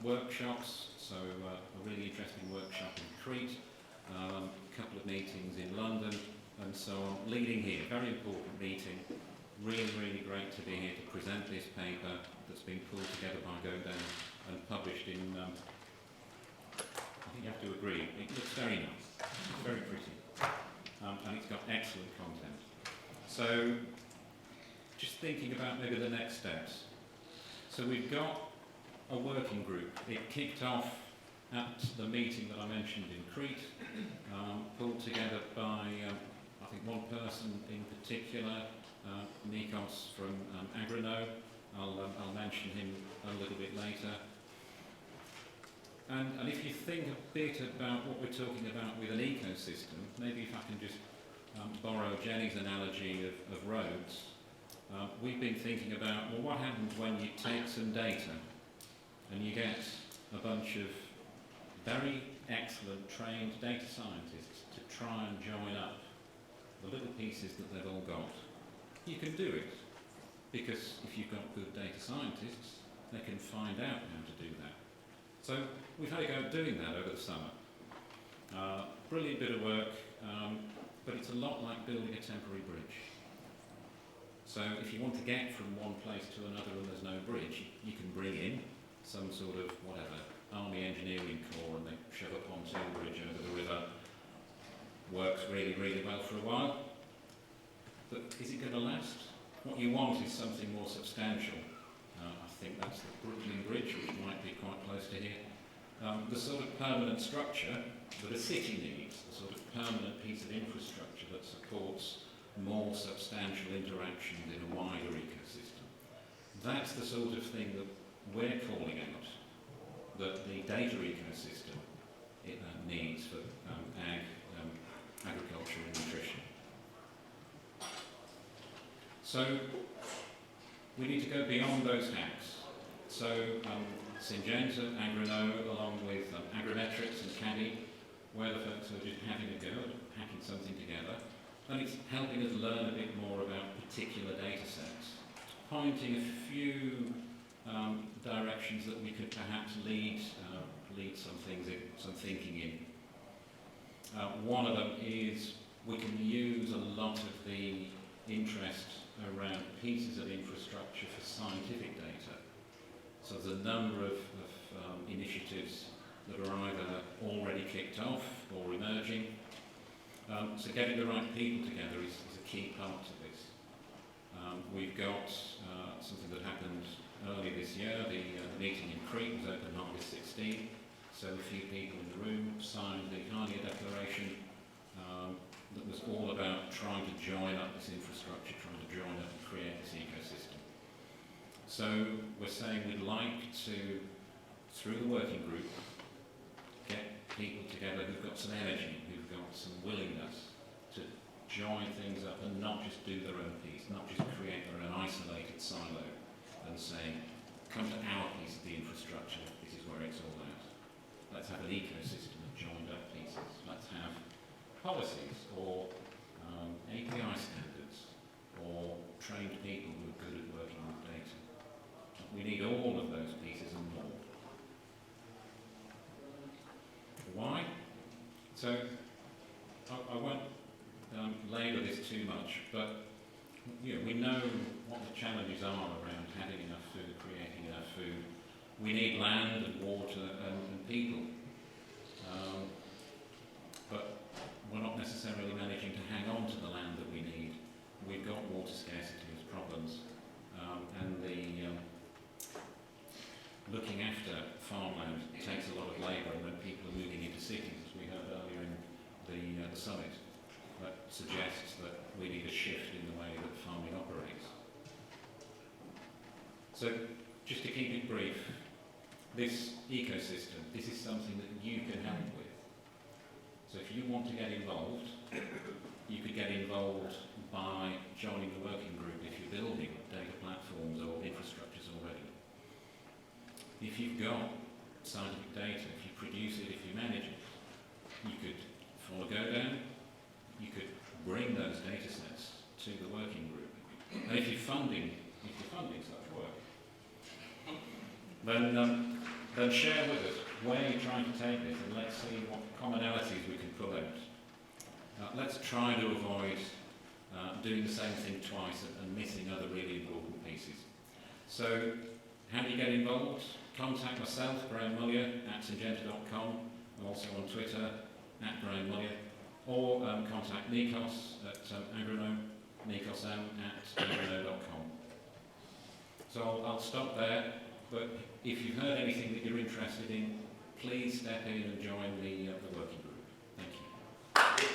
workshops, so a really interesting workshop in Crete, a couple of meetings in London, and so on, leading here. Very important meeting. Really, really great to be here to present this paper that's been pulled together by GODAN and published in, I think you have to agree, it looks very nice. It's very pretty. And it's got excellent content. So, just thinking about maybe the next steps. So we've got a working group. It kicked off at the meeting that I mentioned in Crete, pulled together by, I think, one person in particular, Nikos from Agrino. I'll mention him a little bit later. And if you think a bit about what we're talking about with an ecosystem, maybe if I can just borrow Jenny's analogy of roads, we've been thinking about, well, what happens when you take some data and you get a bunch of very excellent trained data scientists to try and join up the little pieces that they've all got. You can do it, because if you've got good data scientists, they can find out how to do that. So we've had a go at doing that over the summer. Brilliant bit of work, but it's a lot like building a temporary bridge. So if you want to get from one place to another and there's no bridge, you can bring in some sort of whatever, Army Engineering Corps and they shove a pontoon bridge over the river. Works really, really well for a while. But is it going to last? What you want is something more substantial. I think that's the Brooklyn Bridge, which might be quite close to here. The sort of permanent structure that a city needs, the sort of permanent piece of infrastructure that supports more substantial interactions in a wider ecosystem. That's the sort of thing that we're calling out, that the data ecosystem needs for agriculture and nutrition. So we need to go beyond those hacks. So Syngenta, Agrino, along with Agrimetrics and Caddy, where the folks are just having a go at hacking something together, and it's helping us learn a bit more about particular data sets, pointing a few directions that we could perhaps lead some thinking in. One of them is we can use a lot of the interest around pieces of infrastructure for scientific data. So there's a number of initiatives that are either already kicked off or emerging. So getting the right people together is a key part of this. We've got something that happened earlier this year. The meeting in Crete was open August 16. So a few people in the room signed the Hardia Declaration that was all about trying to join up this infrastructure, trying to join up and create this ecosystem. So we're saying we'd like to, through the working group, get people together who've got some energy, who've got some willingness to join things up and not just do their own piece, not just create their own isolated silo and say, come to our piece of the infrastructure, this is where it's all at. Let's have an ecosystem of joined up pieces. Let's have policies or API standards or trained people who are good at working with data. We need all of those pieces and more. Why? So I won't labour this too much, but we know what the challenges are around having enough food, creating enough food. We need land and water and people. But we're not necessarily managing to hang on to the land that we need. We've got water scarcity as problems, and the looking after farmland takes a lot of labour when people are moving into cities, as we heard earlier in the summit. That suggests that we need a shift in the way that farming operates. So, just to keep it brief, this ecosystem, this is something that you can help with. So if you want to get involved, you could get involved by joining the working group if you're building data platforms or infrastructures already. If you've got scientific data, if you produce it, if you manage it, you could follow GODAN, you could bring those data sets to the working group. And if you're funding such work, then share with us where you're trying to take this, and let's see what commonalities we can pull out. Let's try to avoid doing the same thing twice and missing other really important pieces. So, how do you get involved? Contact myself, Graham Mullier, at syngenta.com. I'm also on Twitter, at Graham Mullier. Or contact Nikos at Agrino, nikosm at agrino.com. So I'll stop there, but if you've heard anything that you're interested in, please step in and join the working group. Thank you.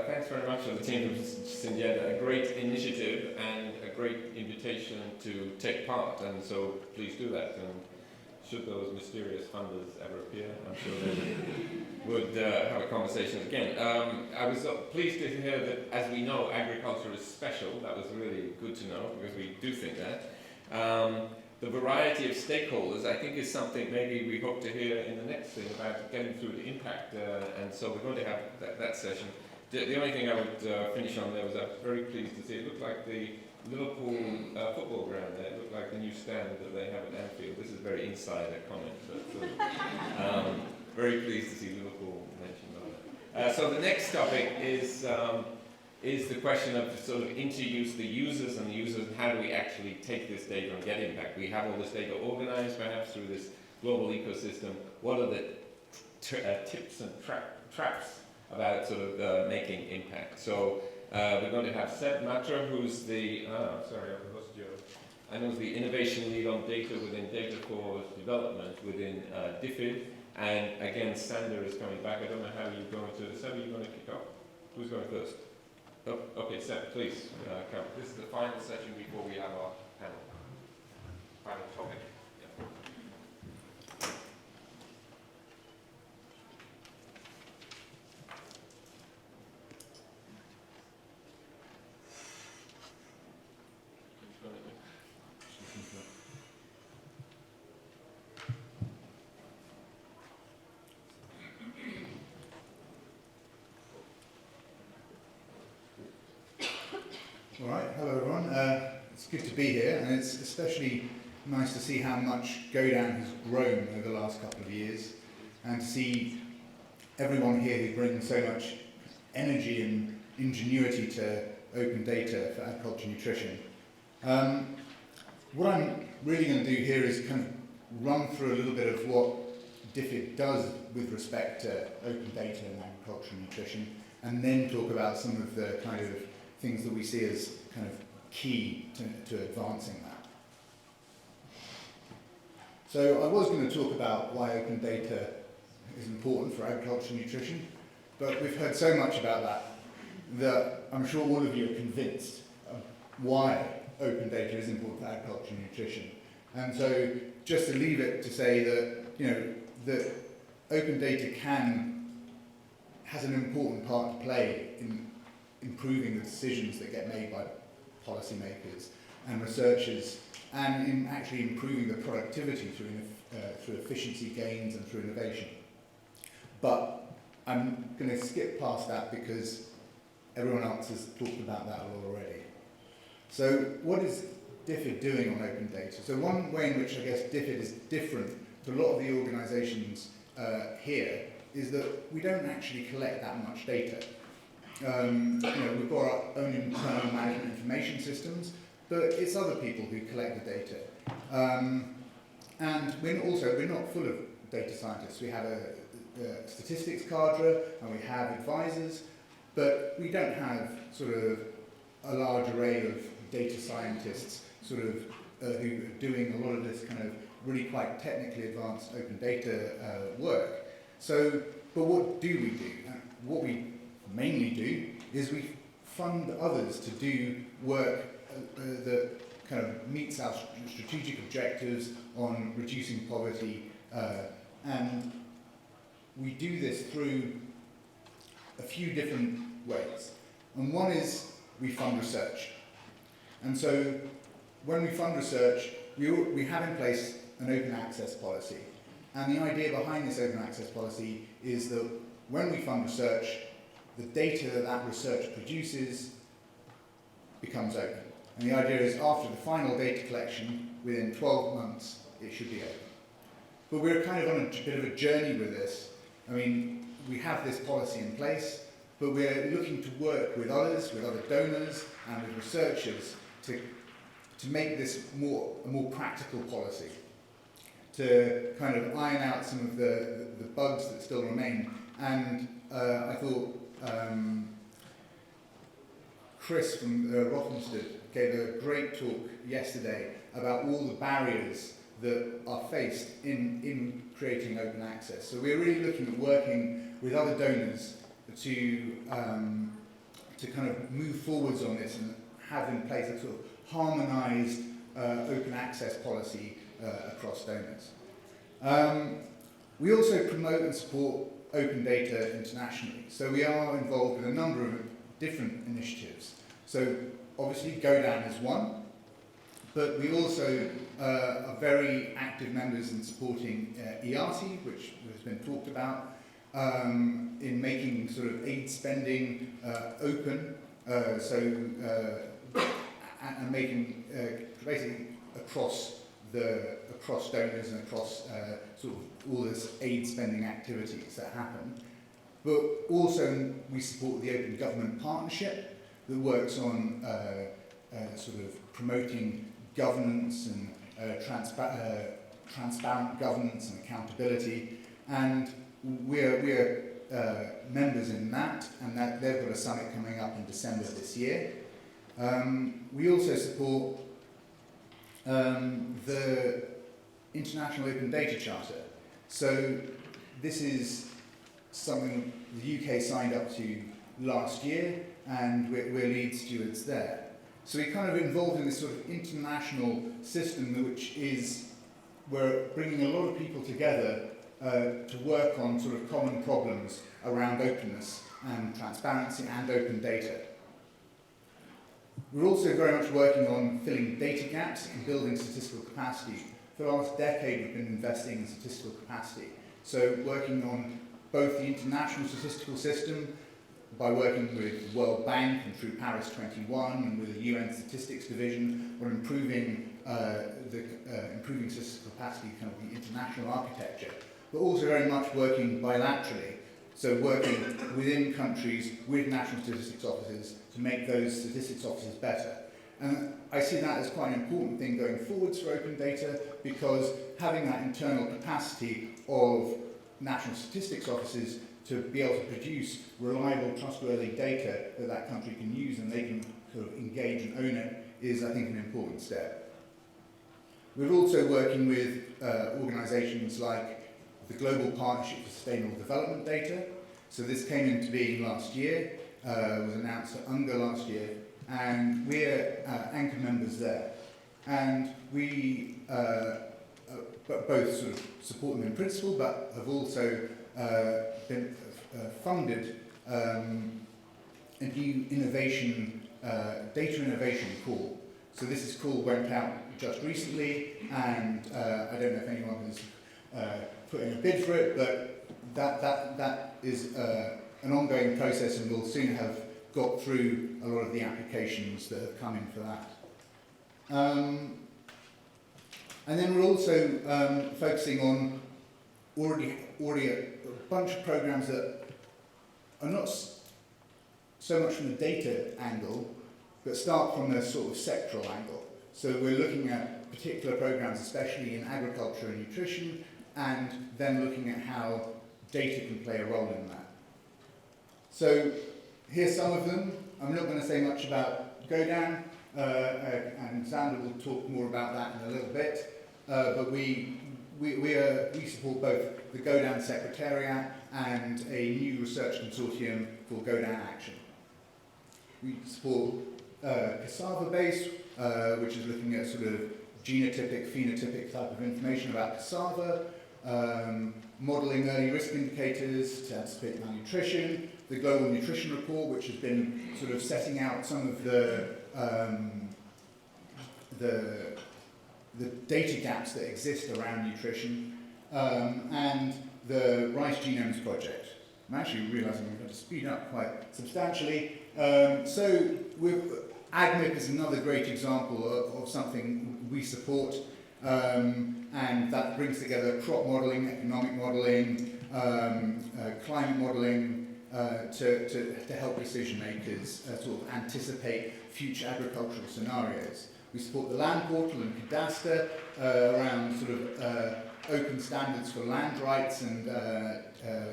Thanks very much to the team of Syngenta. A great initiative and a great invitation to take part, and so please do that. And should those mysterious funders ever appear, I'm sure they would have a conversation again. I was pleased to hear that, as we know, agriculture is special. That was really good to know, because we do think that. The variety of stakeholders, I think, is something maybe we hope to hear in the next thing about getting through the impact, and so we're going to have that session. The only thing I would finish on there was I'm very pleased to see it looked like the Liverpool football ground there. It looked like the new stand that they have at Anfield. This is a very insider comment, but very pleased to see Liverpool mentioned on it. So the next topic is is the question of sort of introduce the users and the users, and how do we actually take this data and get impact? We have all this data organized perhaps through this global ecosystem. What are the tips and traps about sort of making impact? So we're going to have Seb Matra, who's the, sorry, I've lost your, I know the innovation lead on data within data for development within DFID. And again, Sander is coming back. I don't know how you're going to, Seb, are you going to kick off? Who's going first? Oh, okay, Seb, please come. This is the final session before we have our panel. Final topic. All right, hello everyone. It's good to be here, and it's especially nice to see how much GODAN has grown over the last couple of years, and to see everyone here who brings so much energy and ingenuity to open data for agriculture nutrition. What I'm really going to do here is kind of run through a little bit of what DFID does with respect to open data and agriculture nutrition, and then talk about some of the kind of things that we see as kind of key to advancing that. So I was going to talk about why open data is important for agriculture nutrition, but we've heard so much about that I'm sure all of you are convinced of why open data is important for agriculture nutrition. And so just to leave it to say that, that open data has an important part to play in improving the decisions that get made by policymakers and researchers, and in actually improving the productivity through efficiency gains and through innovation. But I'm going to skip past that because everyone else has talked about that a lot already. So what is DFID doing on open data? So one way in which I guess DFID is different to a lot of the organisations here is that we don't actually collect that much data. We've got our own internal management information systems, but it's other people who collect the data. And we're not full of data scientists. We have a statistics cadre and we have advisors, but we don't have sort of a large array of data scientists who are doing a lot of this kind of really quite technically advanced open data work. So, but what do we do? What we mainly do is we fund others to do work that kind of meets our strategic objectives on reducing poverty, and we do this through a few different ways. And one is we fund research. And so when we fund research, we have in place an open access policy. And the idea behind this open access policy is that when we fund research, the data that research produces becomes open. And the idea is after the final data collection, within 12 months, it should be open. But we're kind of on a bit of a journey with this. I mean, we have this policy in place, but we're looking to work with others, with other donors, and with researchers to make this a more practical policy, to kind of iron out some of the bugs that still remain. And I thought Chris from Rothamsted gave a great talk yesterday about all the barriers that are faced in creating open access. So we're really looking at working with other donors to kind of move forwards on this and have in place a sort of harmonised open access policy across donors. We also promote and support open data internationally. So we are involved with a number of different initiatives. So obviously GODAN is one, but we also are very active members in supporting EARTI, which has been talked about, in making sort of aid spending open, and making basically across donors and across sort of all this aid spending activities that happen. But also we support the Open Government Partnership, that works on sort of promoting governance and transparent governance and accountability, and we're members in that, and that they've got a summit coming up in December this year. We also support the International Open Data Charter. So this is something the UK signed up to last year, and we're lead stewards there. So we're kind of involved in this sort of international system, which is, we're bringing a lot of people together to work on sort of common problems around openness and transparency and open data. We're also very much working on filling data gaps and building statistical capacity. For the last decade, we've been investing in statistical capacity. So working on both the international statistical system, by working with the World Bank and through Paris 21 and with the UN Statistics Division, we're improving improving statistical capacity, kind of the international architecture, but also very much working bilaterally. So working within countries with national statistics offices to make those statistics offices better. And I see that as quite an important thing going forwards for open data, because having that internal capacity of national statistics offices to be able to produce reliable, trustworthy data that that country can use and they can sort of engage and own it is, I think, an important step. We're also working with organisations like the Global Partnership for Sustainable Development Data. So this came into being last year, was announced at UNGA last year, and we're anchor members there. And we both sort of support them in principle, but have also been funded a new innovation, data innovation call. So this call went out just recently, and I don't know if anyone has put in a bid for it, but that is an ongoing process, and we'll soon have got through a lot of the applications that have come in for that. And then we're also focusing on already a bunch of programs that are not so much from the data angle, but start from a sort of sectoral angle. So we're looking at particular programs, especially in agriculture and nutrition, and then looking at how data can play a role in that. So here's some of them. I'm not going to say much about GODAN, and Xander will talk more about that in a little bit, but we support both the GODAN Secretariat and a new research consortium for GODAN Action. We support cassava base, which is looking at sort of genotypic, phenotypic type of information about cassava, modelling early risk indicators to anticipate malnutrition, the Global Nutrition Report, which has been sort of setting out some of the data gaps that exist around nutrition, and the Rice Genomes Project. I'm actually realising we've got to speed up quite substantially. So AgMIP is another great example of something we support, and that brings together crop modelling, economic modelling, climate modelling, to help decision makers sort of anticipate future agricultural scenarios. We support the Land Portal and Cadastre around sort of open standards for land rights and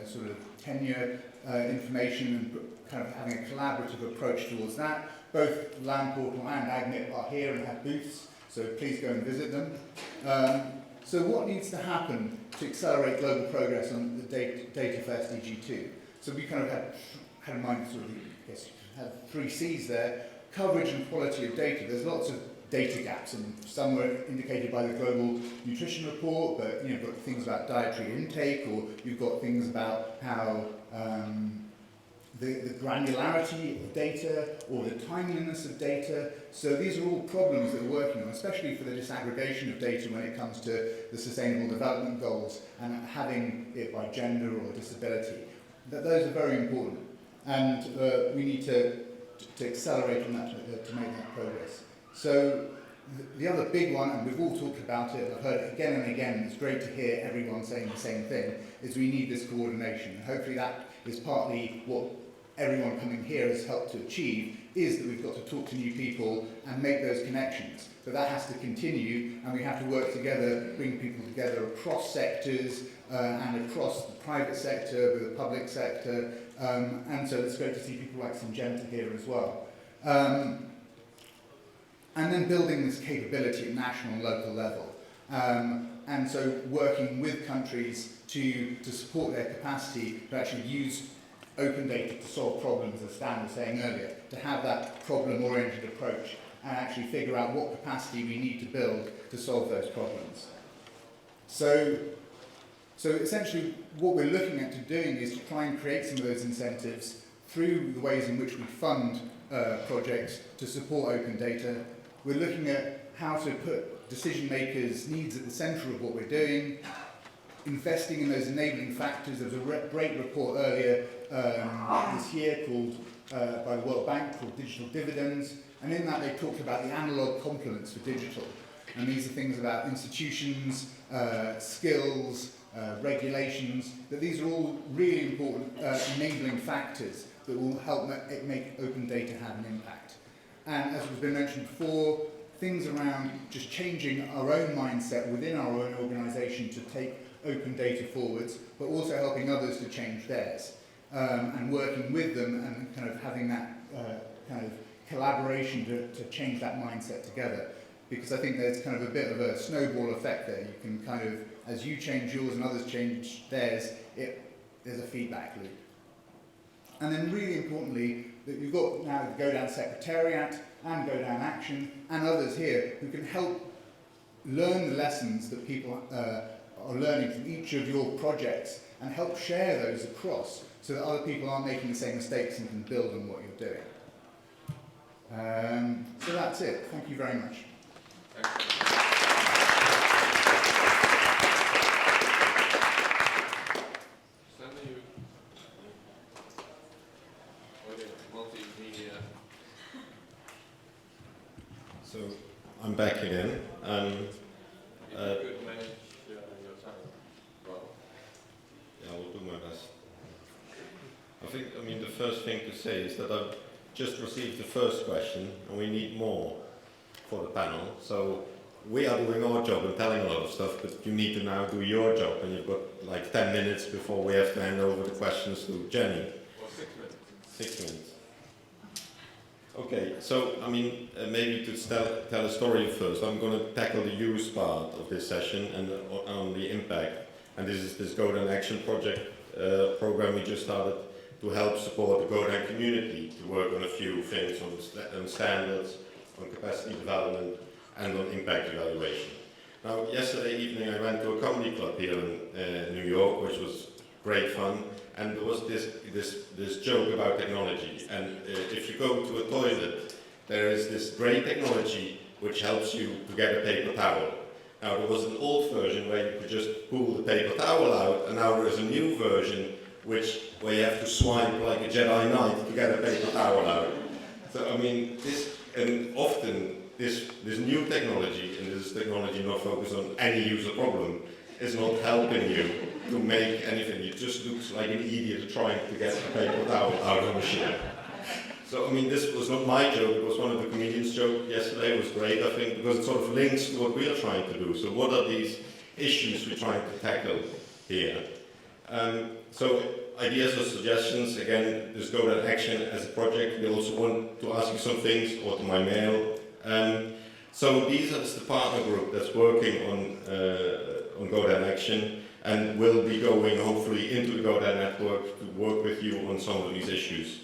sort of tenure information, and kind of having a collaborative approach towards that. Both Land Portal and AgMIP are here and have booths, so please go and visit them. So what needs to happen to accelerate global progress on the data for SDG 2? So we kind of had in mind sort of, I guess, have 3 C's there: coverage and quality of data. There's lots of data gaps, and some were indicated by the Global Nutrition Report, but you've got things about dietary intake, or you've got things about how the granularity of data or the timeliness of data. So these are all problems that we're working on, especially for the disaggregation of data when it comes to the Sustainable Development Goals and having it by gender or disability. Those are very important, and we need to accelerate on that to make that progress. So the other big one, and we've all talked about it, I've heard it again and again, it's great to hear everyone saying the same thing, is we need this coordination. And hopefully that is partly what everyone coming here has helped to achieve is that we've got to talk to new people and make those connections. But that has to continue, and we have to work together, bring people together across sectors and across the private sector with the public sector. And so it's great to see people like Syngenta here as well. And then building this capability at national and local level. And so working with countries to support their capacity to actually use open data to solve problems, as Stan was saying earlier, to have that problem-oriented approach and actually figure out what capacity we need to build to solve those problems. So essentially what we're looking at doing is to try and create some of those incentives through the ways in which we fund projects to support open data. We're looking at how to put decision makers' needs at the centre of what we're doing, investing in those enabling factors. There was a great report earlier this year called by the World Bank called Digital Dividends, and in that they talked about the analogue complements for digital. And these are things about institutions, skills, regulations, that these are all really important enabling factors that will help make open data have an impact. And as has been mentioned before, things around just changing our own mindset within our own organisation to take open data forwards, but also helping others to change theirs, and working with them and kind of having that kind of collaboration to change that mindset together. Because I think there's kind of a bit of a snowball effect there. You can kind of, as you change yours and others change theirs, there's a feedback loop. And then really importantly, that you've got now the GODAN Secretariat and GODAN Action and others here who can help learn the lessons that people are learning from each of your projects and help share those across so that other people aren't making the same mistakes and can build on what you're doing. So that's it. Thank you very much. So I'm back again. You could manage your time well. Yeah, I will do my best. I mean, the first thing to say is that I've just received the first question, and we need more for the panel. So we are doing our job and telling a lot of stuff, but you need to now do your job, and you've got like 10 minutes before we have to hand over the questions to Jenny. Or 6 minutes. 6 minutes. Okay, so I mean, maybe to tell a story first, I'm going to tackle the use part of this session and on the impact. And this is this GODAN Action Project program we just started to help support the GODAN community to work on a few things on standards, on capacity development, and on impact evaluation. Now, yesterday evening I went to a comedy club here in New York, which was great fun. And there was this joke about technology. And if you go to a toilet, there is this great technology which helps you to get a paper towel. Now there was an old version where you could just pull the paper towel out, and now there is a new version where you have to swipe like a Jedi Knight to get a paper towel out. So I mean, often this new technology, and this is technology not focused on any user problem, is not helping you to make anything. You just look like an idiot trying to get a paper towel out of a machine. So, I mean, this was not my joke, it was one of the comedians' joke yesterday. It was great, I think, because it sort of links to what we are trying to do. So what are these issues we're trying to tackle here? So, ideas or suggestions, again, this GODAN Action as a project. We also want to ask you some things, or to my mail. So these are the partner group that's working on GODAN Action, and will be going hopefully into the GODAN network to work with you on some of these issues.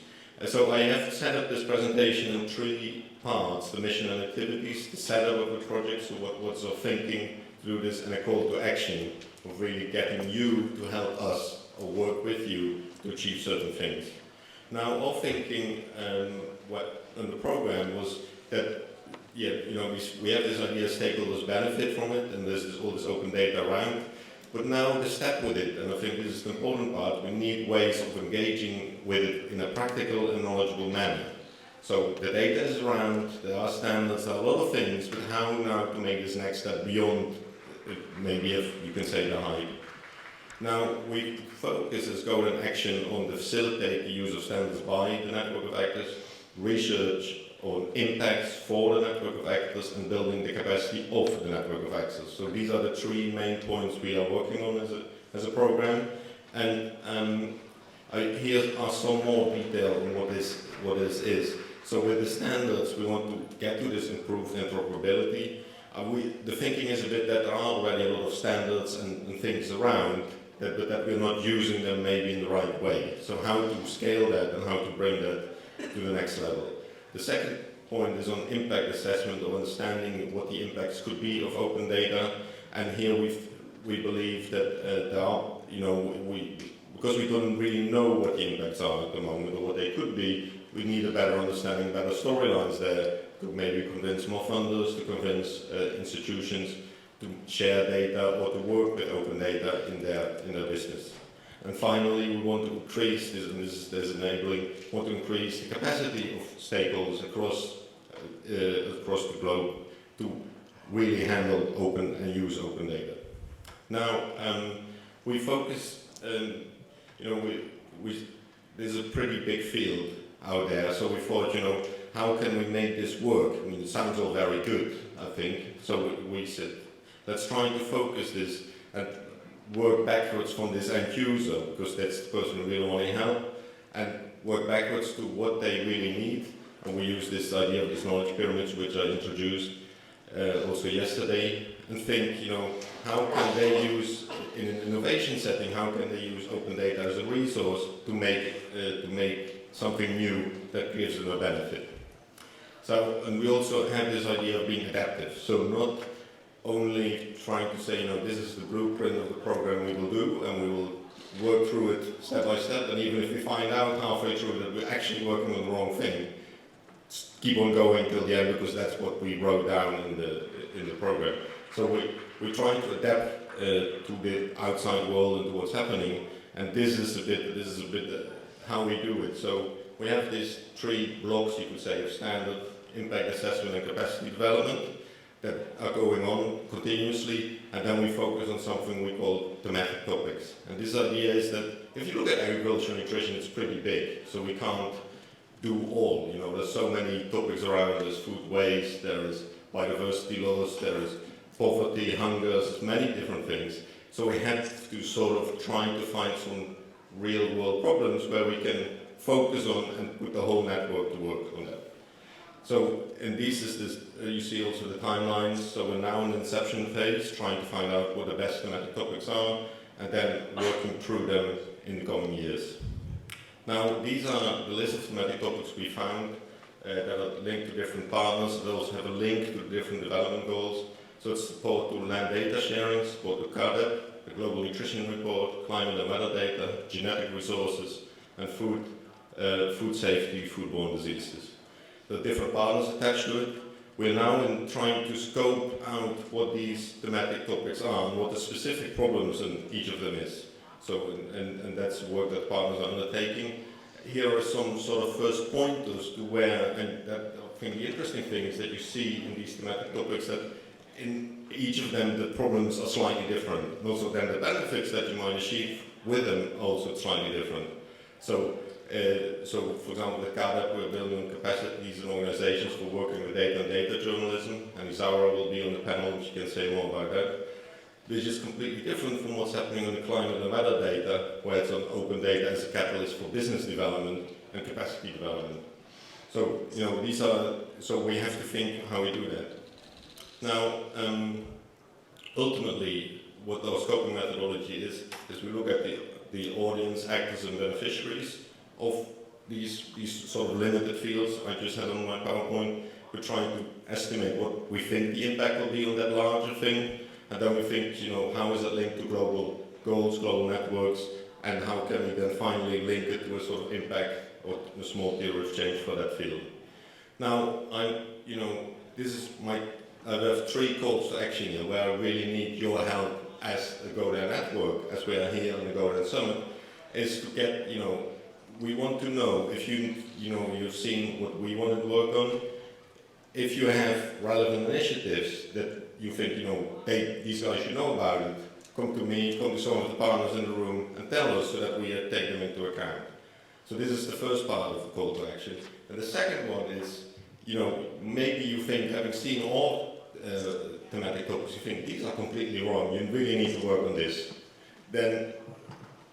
So I have set up this presentation in 3 parts: the mission and activities, the setup of the project, so what's our thinking through this, and a call to action of really getting you to help us or work with you to achieve certain things. Now, our thinking on the program was that, yeah, you know, we have this idea stakeholders benefit from it, and there's all this open data around. But now the step with it, and I think this is the important part, we need ways of engaging with it in a practical and knowledgeable manner. So the data is around, there are standards, there are a lot of things, but how now to make this next step beyond, maybe if you can say the hype. Now, we focus as GODAN Action on the facilitate the use of standards by the network of actors, research on impacts for the network of actors, and building the capacity of the network of actors. So these are the three main points we are working on as a program. And here are some more detail on what this is. So with the standards, we want to get to this improved interoperability. The thinking is a bit that there are already a lot of standards and things around, but that we're not using them maybe in the right way. So how to scale that and how to bring that to the next level. The second point is on impact assessment, of understanding what the impacts could be of open data. And here we believe that there are, because we don't really know what the impacts are at the moment or what they could be, we need a better understanding, better storylines there to maybe convince more funders, to convince institutions to share data or to work with open data in their business. And finally, we want to increase this, and this is enabling, want to increase the capacity of stakeholders across the globe to really handle open and use open data. Now, we focus, there's a pretty big field out there, so we thought, how can we make this work? I mean, it sounds all very good, I think. So we said, let's try to focus this and work backwards from this end user, because that's the person we really want to help, and work backwards to what they really need. And we use this idea of these knowledge pyramids, which I introduced also yesterday, and think, how can they use, in an innovation setting, how can they use open data as a resource to make something new that gives them a benefit. So, and we also have this idea of being adaptive. So not only trying to say, this is the blueprint of the program we will do, and we will work through it step by step, and even if we find out halfway through that we're actually working on the wrong thing, keep on going till the end, because that's what we wrote down in the program. So we're trying to adapt to the outside world and to what's happening, and this is a bit how we do it. So we have these three blocks, you could say, of standard, impact assessment, and capacity development that are going on continuously, and then we focus on something we call thematic topics. And this idea is that if you look at agriculture and nutrition, it's pretty big, so we can't do all. There's so many topics around. There's food waste, there is biodiversity loss, there is poverty, hunger, there's many different things. So we have to sort of try to find some real world problems where we can focus on and put the whole network to work on that. So, and this is this, you see also the timelines. So we're now in the inception phase, trying to find out what the best thematic topics are, and then working through them in the coming years. Now, these are the list of thematic topics we found that are linked to different partners. They also have a link to different development goals. So it's support to land data sharing, support to GODAN, the Global Nutrition Report, climate and weather data, genetic resources, and food safety, foodborne diseases. There are different partners attached to it. We're now trying to scope out what these thematic topics are and what the specific problems in each of them is. So, and that's work that partners are undertaking. Here are some sort of first pointers to where, and that, I think the interesting thing is that you see in these thematic topics that in each of them the problems are slightly different. And also then the benefits that you might achieve with them are also slightly different. So, for example, at GODAN, we're building on capacities and organizations for working with data and data journalism, and Isaura will be on the panel, and she can say more about that. This is completely different from what's happening on the climate and weather data, where it's on open data as a catalyst for business development and capacity development. So, these are, so we have to think how we do that. Now, ultimately, what our scoping methodology is we look at the audience, actors and beneficiaries of these sort of limited fields I just had on my PowerPoint. We're trying to estimate what we think the impact will be on that larger thing, and then we think, how is it linked to global goals, global networks, and how can we then finally link it to a sort of impact or a small theory of change for that field. Now, I have three calls to action here where I really need your help as a GODAN network, as we are here on the GODAN Summit, is to get, we want to know if you've seen what we want to work on, if you have relevant initiatives that you think, these guys should know about it, come to me, come to some of the partners in the room and tell us so that we take them into account. So this is the first part of the call to action. And the second one is, maybe you think, having seen all thematic topics, you think these are completely wrong, you really need to work on this. Then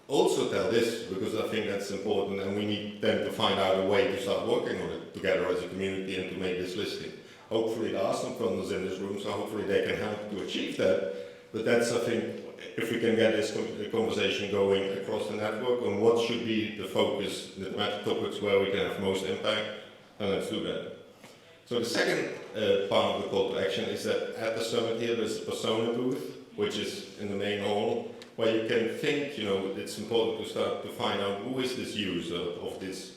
also tell this, because I think that's important, and we need then to find out a way to start working on it together as a community and to make this listing. Hopefully there are some funders in this room, so hopefully they can help to achieve that. But that's, I think, if we can get this conversation going across the network on what should be the focus, the thematic topics where we can have most impact, then let's do that. So the second part of the call to action is that at the summit here there's a persona booth, which is in the main hall, where you can think, it's important to start to find out who is this user of this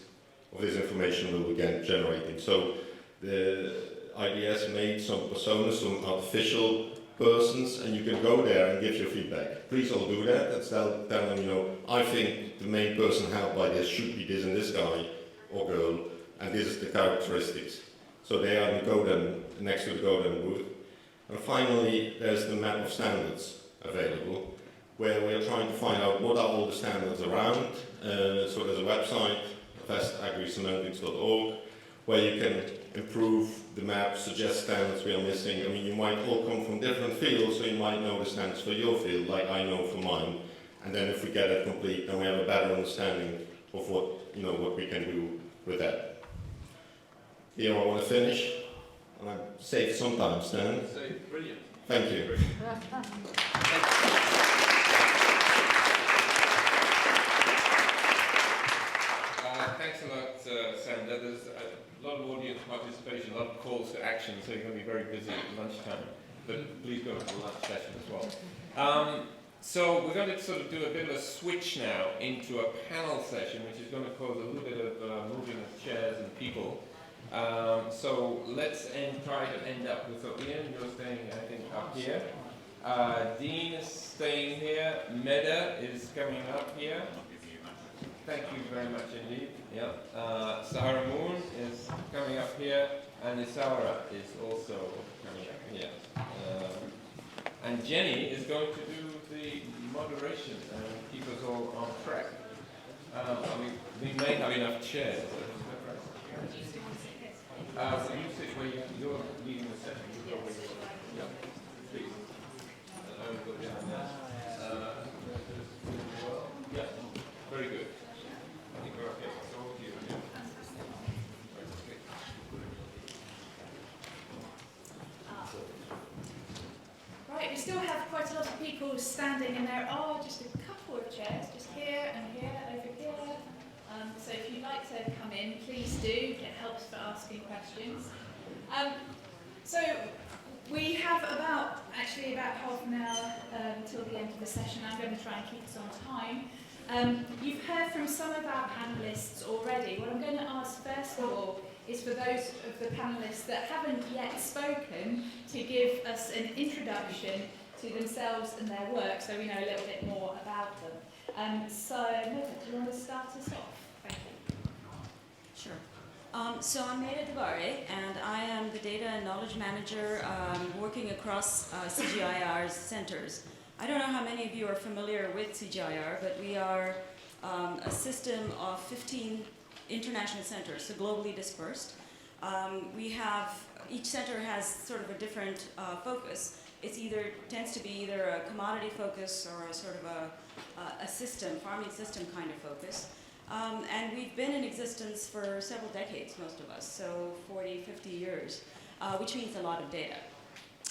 information that we're generating. So the IDS made some personas, some artificial persons, and you can go there and give your feedback. Please all do that and tell them, I think the main person helped by this should be this and this guy or girl, and this is the characteristics. So they are in the GODAN, next to the GODAN booth. And finally, there's the map of standards available, where we are trying to find out what are all the standards around. So there's a website, vestagrisemantics.org, where you can improve the map, suggest standards we are missing. I mean, you might all come from different fields, so you might know the standards for your field, like I know for mine. And then if we get it complete, then we have a better understanding of what we can do with that. Here I want to finish, and I saved some time, Stan. Brilliant. Thank you. Thanks a lot, Sander. There's a lot of audience participation, a lot of calls to action, so you're going to be very busy at lunchtime. But please go to the lunch session as well. So we're going to sort of do a bit of a switch now into a panel session, which is going to cause a little bit of moving of chairs and people. So let's try to end up with, so Ian, you're staying, I think, up here. Dean is staying here. Meda is coming up here. Thank you very much indeed. Yeah. Sahara Moon is coming up here, and Isaura is also coming up here. And Jenny is going to do the moderation and keep us all on track. We may have enough chairs. So you sit where you're leading the session. You go where you want. Yeah, please. I will go down there. Yeah, very good. I think we're okay. So over to you. Right, we still have quite a lot of people standing, and there are just a couple of chairs, just here and here, over here. So if you'd like to come in, please do. It helps for asking questions. So we have about half an hour till the end of the session. I'm going to try and keep us on time. You've heard from some of our panellists already. What I'm going to ask first of all is for those of the panellists that haven't yet spoken to give us an introduction to themselves and their work, so we know a little bit more about them. So, Meta, do you want to start us off? Thank you. Sure. So I'm Meta Devare, and I am the Data and Knowledge Manager working across CGIR's centers. I don't know how many of you are familiar with CGIR, but we are a system of 15 international centers, so globally dispersed. Each center has sort of a different focus. Tends to be either a commodity focus or a sort of a farming system kind of focus. And we've been in existence for several decades, most of us, so 40, 50 years, which means a lot of data.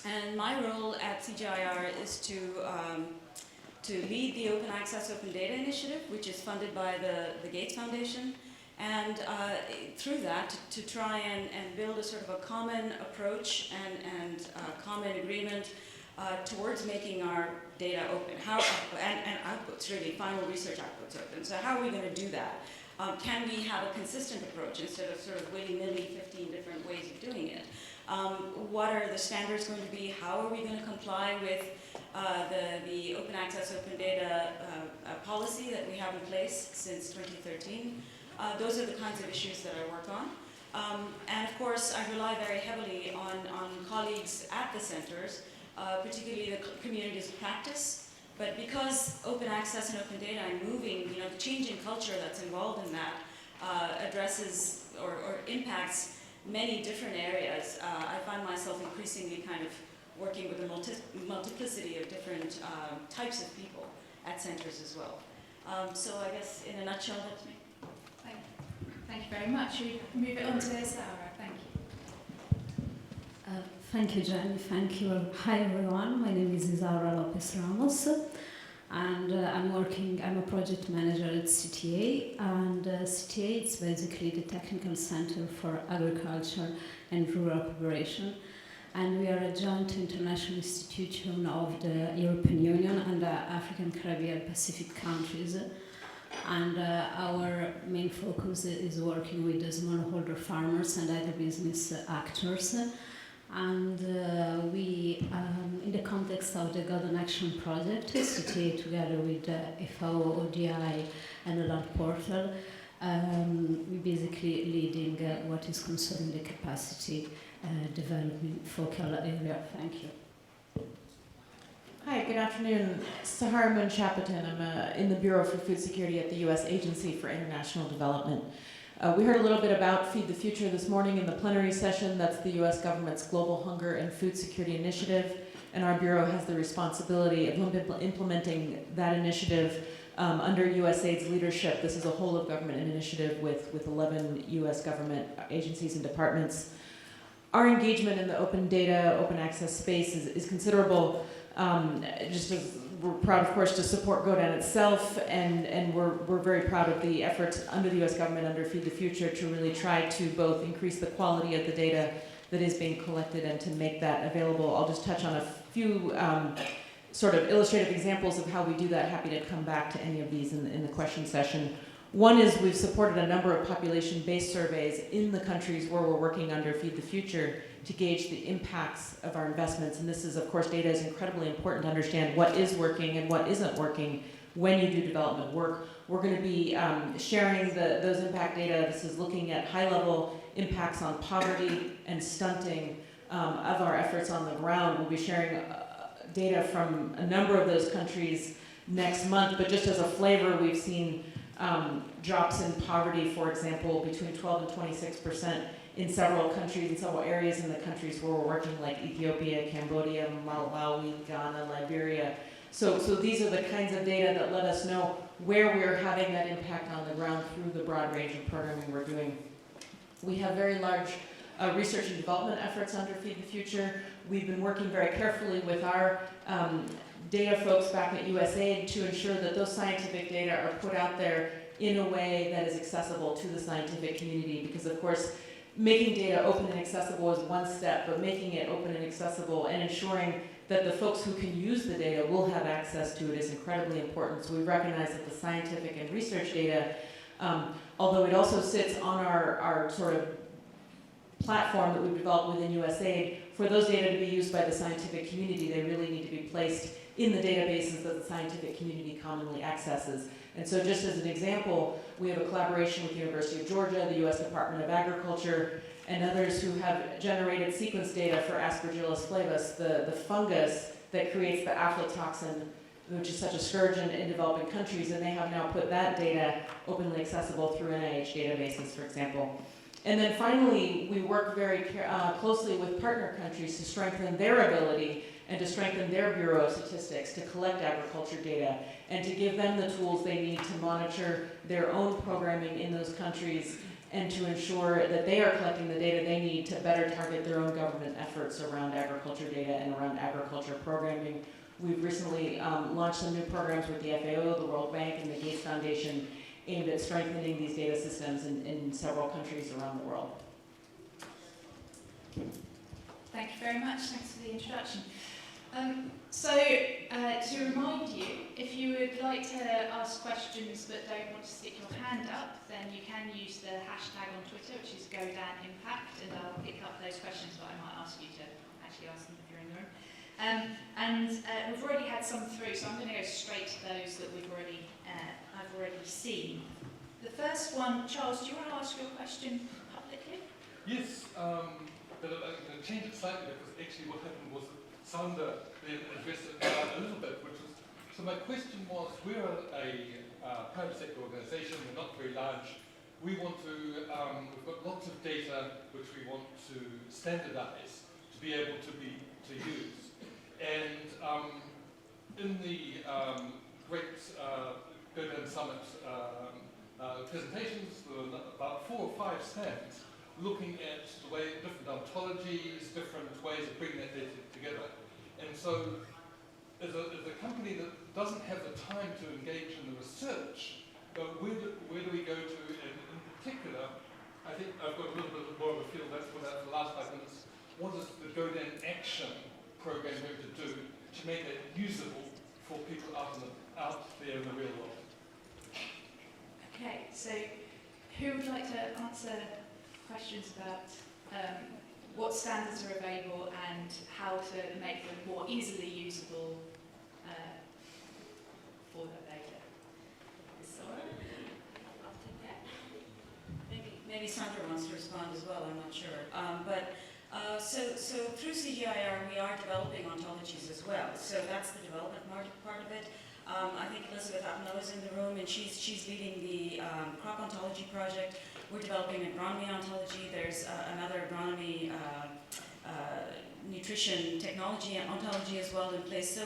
And my role at CGIR is to lead the Open Access Open Data Initiative, which is funded by the Gates Foundation, and through that to try and build a sort of a common approach and common agreement towards making our data open, and outputs, really, final research outputs open. So how are we going to do that? Can we have a consistent approach instead of sort of willy-nilly 15 different ways of doing it? What are the standards going to be? How are we going to comply with the Open Access Open Data policy that we have in place since 2013? Those are the kinds of issues that I work on. And of course, I rely very heavily on colleagues at the centers, particularly the communities of practice, But because open access and open data and moving, the changing culture that's involved in that addresses or impacts many different areas, I find myself increasingly kind of working with a multiplicity of different types of people at centers as well. So I guess in a nutshell, that's me. Thank you very much. We move it on to Zara. Thank you. Thank you, Jenny. Thank you. Hi, everyone. My name is Zara Lopez Ramos, and I'm a project manager at CTA. And CTA is basically the Technical Center for Agriculture and Rural Cooperation. And we are a joint international institution of the European Union and the African, Caribbean, Pacific countries. And our main focus is working with the smallholder farmers and agribusiness actors. And we, in the context of the GODAN Action Project, CTA together with FAO, ODI, and the Land Portal, we basically leading what is concerning the capacity development focal area. Thank you. Hi, good afternoon. Sahar Munchapitan. I'm in the Bureau for Food Security at the U.S. Agency for International Development. We heard a little bit about Feed the Future this morning in the plenary session. That's the U.S. government's Global Hunger and Food Security Initiative, and our Bureau has the responsibility of implementing that initiative under USAID's leadership. This is a whole-of-government initiative with 11 U.S. government agencies and departments. Our engagement in the open data, open access space is considerable. We're proud, of course, to support GODAN itself, and we're very proud of the efforts under the U.S. government, under Feed the Future, to really try to both increase the quality of the data that is being collected and to make that available. I'll just touch on a few sort of illustrative examples of how we do that. Happy to come back to any of these in the question session. One is we've supported a number of population-based surveys in the countries where we're working under Feed the Future to gauge the impacts of our investments. And this is, of course, data is incredibly important to understand what is working and what isn't working when you do development work. We're going to be sharing those impact data. This is looking at high-level impacts on poverty and stunting of our efforts on the ground. We'll be sharing data from a number of those countries next month. But just as a flavor, we've seen drops in poverty, for example, between 12 and 26% in several countries, in several areas in the countries where we're working, like Ethiopia, Cambodia, Malawi, Ghana, Liberia. So these are the kinds of data that let us know where we are having that impact on the ground through the broad range of programming we're doing. We have very large research and development efforts under Feed the Future. We've been working very carefully with our data folks back at USAID to ensure that those scientific data are put out there in a way that is accessible to the scientific community, because of course making data open and accessible is one step, but making it open and accessible and ensuring that the folks who can use the data will have access to it is incredibly important. So we recognize that the scientific and research data, although it also sits on our sort of platform that we've developed within USAID, for those data to be used by the scientific community, they really need to be placed in the databases that the scientific community commonly accesses. And so just as an example, we have a collaboration with the University of Georgia, the U.S. Department of Agriculture, and others who have generated sequence data for Aspergillus flavus, the fungus that creates the aflatoxin, which is such a scourge in developing countries, and they have now put that data openly accessible through NIH databases, for example. And then finally, we work very closely with partner countries to strengthen their ability and to strengthen their Bureau of Statistics to collect agriculture data and to give them the tools they need to monitor their own programming in those countries and to ensure that they are collecting the data they need to better target their own government efforts around agriculture data and around agriculture programming. We've recently launched some new programs with the FAO, the World Bank, and the Gates Foundation aimed at strengthening these data systems in several countries around the world. Thank you very much. Thanks for the introduction. To remind you, if you would like to ask questions but don't want to stick your hand up, then you can use the hashtag on Twitter, which is GODANImpact, and I'll pick up those questions, but I might ask you to actually ask them if you're in the room. We've already had some through, so I'm going to go straight to those that I've already seen. The first one, Charles, do you want to ask your question publicly? Yes, but I changed it slightly because actually what happened was Sander then addressed it a little bit, which was So my question was, we're a private sector organisation, we're not very large. We want to, we've got lots of data which we want to standardise to be able to use. And in the great GODAN Summit presentations, there were about 4 or 5 stands looking at the way different ontologies, different ways of bringing that data together. And so, as a company that doesn't have the time to engage in the research, where do we go to? And in particular, I think I've got a little bit more of a feel that's for that for the last 5 minutes. What is the GODAN Action program going to do to make it usable for people out there in the real world? Okay, so who would like to answer questions about what standards are available and how to make them more easily usable for that data? Sarah? I'll take that. Maybe Sandra wants to respond as well, I'm not sure. So through CGIR we are developing ontologies as well. So that's the development part of it. I think Elizabeth Attenlow is in the room and she's leading the crop ontology project. We're developing an agronomy ontology. There's another agronomy nutrition technology ontology as well in place. So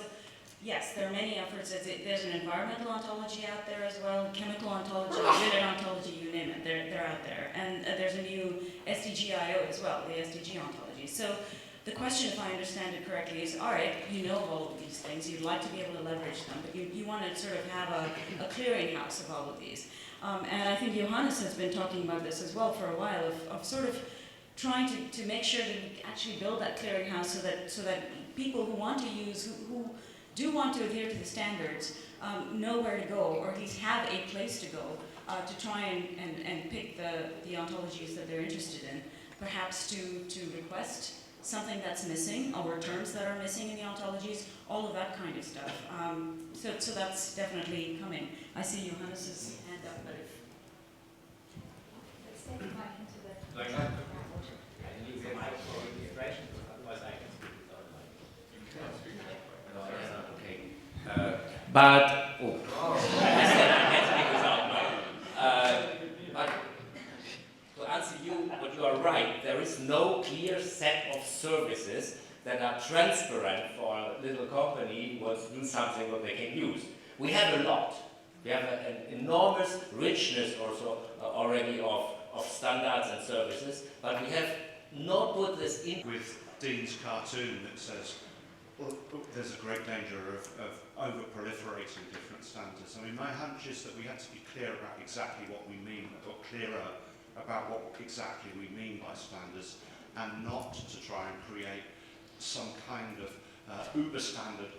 yes, there are many efforts. There's an environmental ontology out there as well, chemical ontology, unit ontology, you name it, they're out there. And there's a new SDGIO as well, the SDG ontology. So the question, if I understand it correctly, is, all right, you know all of these things, you'd like to be able to leverage them, but you want to sort of have a clearinghouse of all of these. And I think Johannes has been talking about this as well for a while, of sort of trying to make sure that we actually build that clearinghouse so that people who want to use, who do want to adhere to the standards, know where to go, or at least have a place to go to try and pick the ontologies that they're interested in, perhaps to request something that's missing, or terms that are missing in the ontologies, all of that kind of stuff. So that's definitely coming. I see Johannes' hand up, but if... Let's take the mic into the... Like, I need the mic for illustration, otherwise I can speak without mic. okay. But to answer you, but you are right, there is no clear set of services that are transparent for a little company who wants to do something that they can use. We have a lot. We have an enormous richness also already of standards and services, but we have not put this in. With Dean's cartoon that says, well, there's a great danger of over-proliferating different standards. I mean, my hunch is that we have to be clear about exactly what we mean, or clearer about what exactly we mean by standards, and not to try and create some kind of uber standard,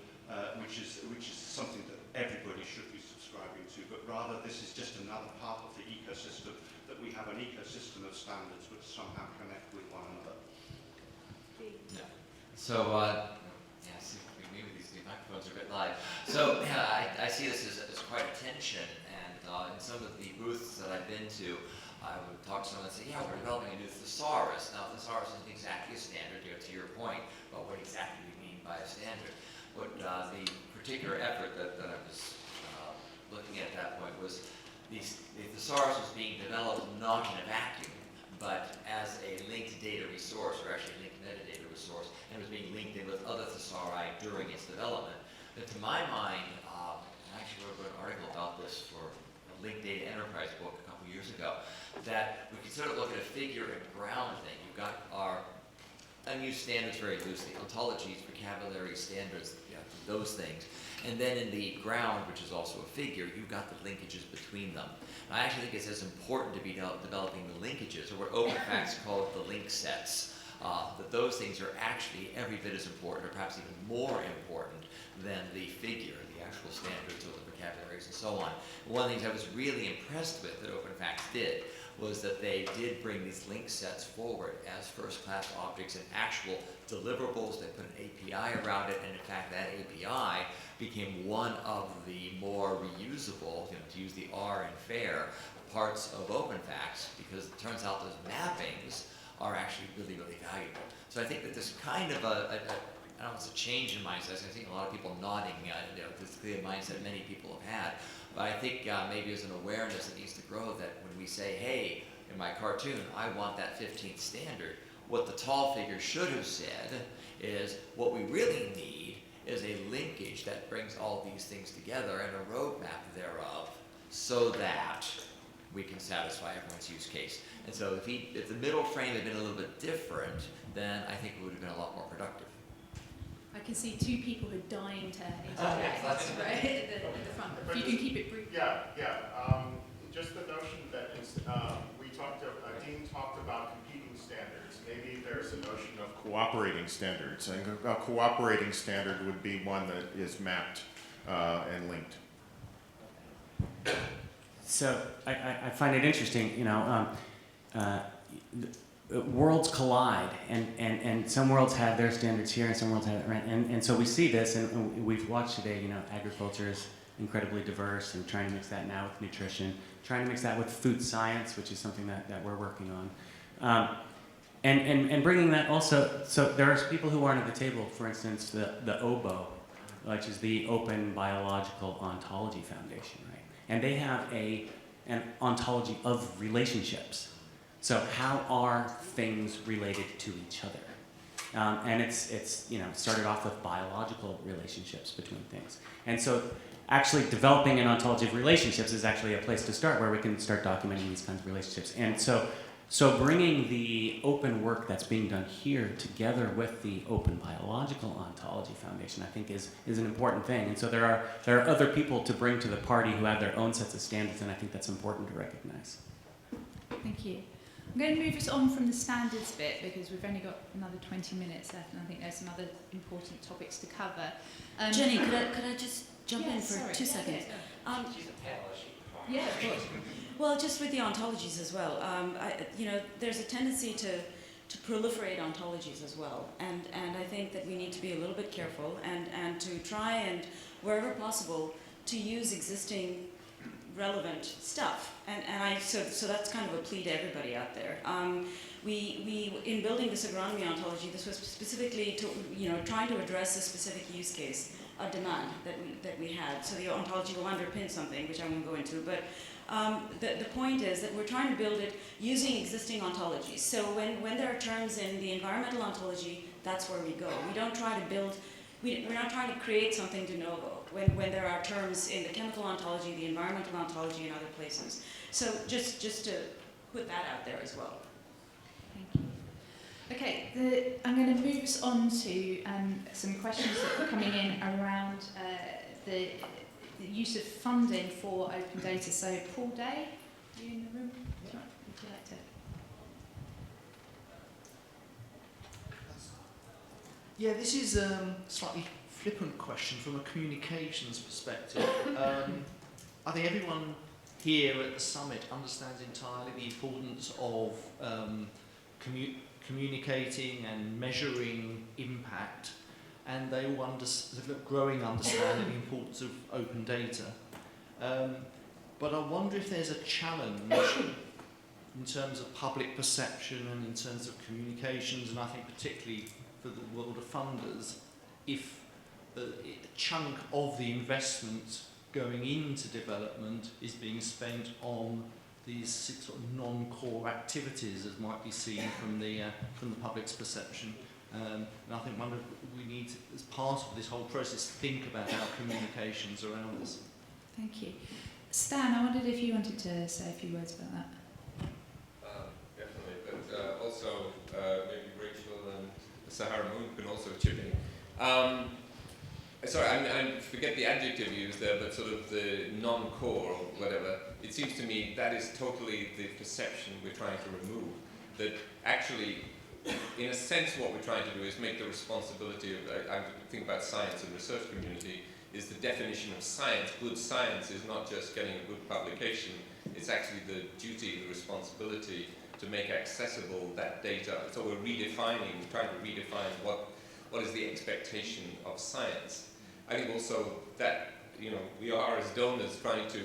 which is something that everybody should be subscribing to, but rather this is just another part of the ecosystem, that we have an ecosystem of standards which somehow connect with one another. Yeah. So, see, maybe these microphones are a bit live. So, yeah, I see this as quite a tension, and in some of the booths that I've been to, I would talk to someone and say, yeah, we're developing a new thesaurus. Now, thesaurus isn't exactly a standard, to your point, but what exactly we mean by a standard. What the particular effort that I was looking at that point was the thesaurus was being developed not in a vacuum, but as a linked data resource, or actually linked metadata resource, and was being linked in with other thesauri during its development. But to my mind, I actually wrote an article about this for a linked data enterprise book a couple years ago, that we could sort of look at a figure and ground thing. You've got our unused standards very loosely, ontologies, vocabulary, standards, those things. And then in the ground, which is also a figure, you've got the linkages between them. And I actually think it's as important to be developing the linkages, or what OpenFacts call the link sets, that those things are actually every bit as important, or perhaps even more important than the figure, the actual standards, or the vocabularies, and so on. One of the things I was really impressed with that OpenFacts did was that they did bring these link sets forward as first-class objects and actual deliverables. They put an API around it, and in fact that API became one of the more reusable, to use the R in FAIR, parts of OpenFacts, because it turns out those mappings are actually really, really valuable. So I think that there's kind of I don't know if it's a change in mindset. I think a lot of people nodding, this is the mindset many people have had. But I think maybe there's an awareness that needs to grow that when we say, hey, in my cartoon, I want that 15th standard, what the tall figure should have said is what we really need is a linkage that brings all these things together and a roadmap thereof so that we can satisfy everyone's use case. And so if the middle frame had been a little bit different, then I think it would have been a lot more productive. I can see two people who are dying to interject right at the front. If you can keep it brief. Just the notion that Dean talked about competing standards. Maybe there's a notion of cooperating standards, and a cooperating standard would be one that is mapped and linked. So I find it interesting, worlds collide, and some worlds have their standards here, and some worlds have it, right? And so we see this, and we've watched today, agriculture is incredibly diverse, and trying to mix that now with nutrition, trying to mix that with food science, which is something that we're working on. And bringing that also, so there are people who aren't at the table, for instance, the OBO, which is the Open Biological Ontology Foundation, right? And they have an ontology of relationships. So how are things related to each other? And it's started off with biological relationships between things. And so actually developing an ontology of relationships is actually a place to start where we can start documenting these kinds of relationships. And so bringing the open work that's being done here together with the Open Biological Ontology Foundation, I think is an important thing. And so there are other people to bring to the party who have their own sets of standards, and I think that's important to recognize. Thank you. I'm going to move us on from the standards bit because we've only got another 20 minutes left, and I think there's some other important topics to cover. Jenny, could I just jump in for 2 seconds? She's a panelist. Yeah, of course. Well, just with the ontologies as well. There's a tendency to proliferate ontologies as well, and I think that we need to be a little bit careful and to try and, wherever possible, to use existing relevant stuff. So that's kind of a plea to everybody out there. We in building this agronomy ontology, this was specifically to trying to address a specific use case, a demand that we had. So the ontology will underpin something, which I won't go into, but the point is that we're trying to build it using existing ontologies. So when there are terms in the environmental ontology, that's where we go. We don't try to build, we're not trying to create something de novo. When there are terms in the chemical ontology, the environmental ontology, and other places. So just to put that out there as well. Thank you. Okay, I'm going to move us on to some questions that are coming in around the use of funding for open data. So Paul Day, are you in the room? Would you like to? Yeah, this is slightly flippant question from a communications perspective. I think everyone here at the summit understands entirely the importance of communicating and measuring impact, and they all have a growing understanding of the importance of open data. But I wonder if there's a challenge in terms of public perception and in terms of communications, and I think particularly for the world of funders, if a chunk of the investment going into development is being spent on these sort of non-core activities, as might be seen from the public's perception. And I think we need to, as part of this whole process, think about our communications around this. Thank you. Stan, I wondered if you wanted to say a few words about that. Definitely, but also maybe Rachel and Sahara Moon can also chip in. Sorry, I forget the adjective used there, but sort of the non-core or whatever. It seems to me that is totally the perception we're trying to remove. That actually, in a sense, what we're trying to do is make the responsibility of, I think about science and research community, is the definition of science. Good science is not just getting a good publication, it's actually the duty, the responsibility to make accessible that data. So we're trying to redefine what is the expectation of science. I think also that, we are as donors trying to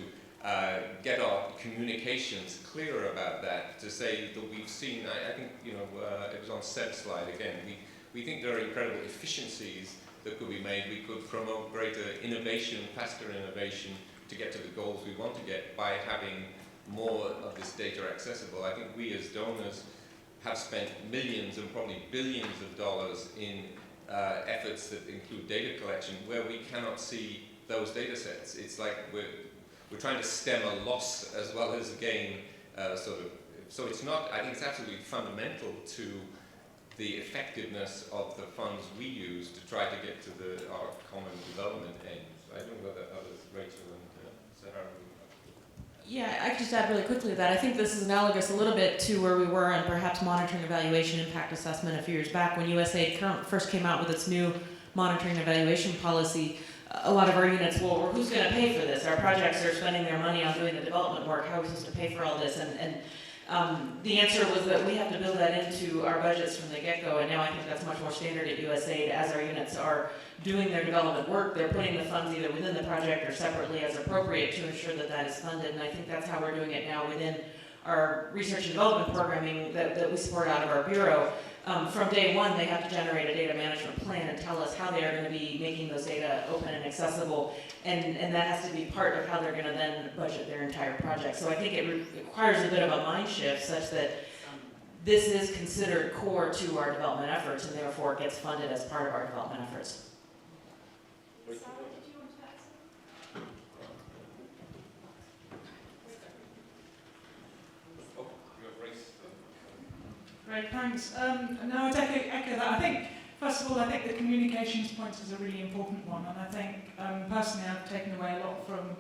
get our communications clearer about that, to say that we've seen, I think, it was on Seb's slide again, we think there are incredible efficiencies that could be made. We could promote greater innovation, faster innovation, to get to the goals we want to get by having more of this data accessible. I think we as donors have spent millions and probably billions of dollars in efforts that include data collection where we cannot see those data sets. It's like we're trying to stem a loss as well as a gain, so it's not, I think it's absolutely fundamental to the effectiveness of the funds we use to try to get to our common development aims. I don't know whether others, Rachel and Sarah. Yeah, I could just add really quickly that I think this is analogous a little bit to where we were on perhaps monitoring, evaluation, impact assessment a few years back when USAID first came out with its new monitoring and evaluation policy. A lot of our units, well, who's going to pay for this? Our projects are spending their money on doing the development work. How are we supposed to pay for all this? And the answer was that we have to build that into our budgets from the get-go, and now I think that's much more standard at USAID. As our units are doing their development work, they're putting the funds either within the project or separately as appropriate to ensure that that is funded, and I think that's how we're doing it now within our research and development programming that we support out of our bureau. From day one, they have to generate a data management plan and tell us how they are going to be making those data open and accessible, and that has to be part of how they're going to then budget their entire project. So I think it requires a bit of a mind shift such that this is considered core to our development efforts and therefore gets funded as part of our development efforts. Great, thanks. No, I'd echo that. I think, first of all, I think the communications point is a really important one, and I think personally I've taken away a lot from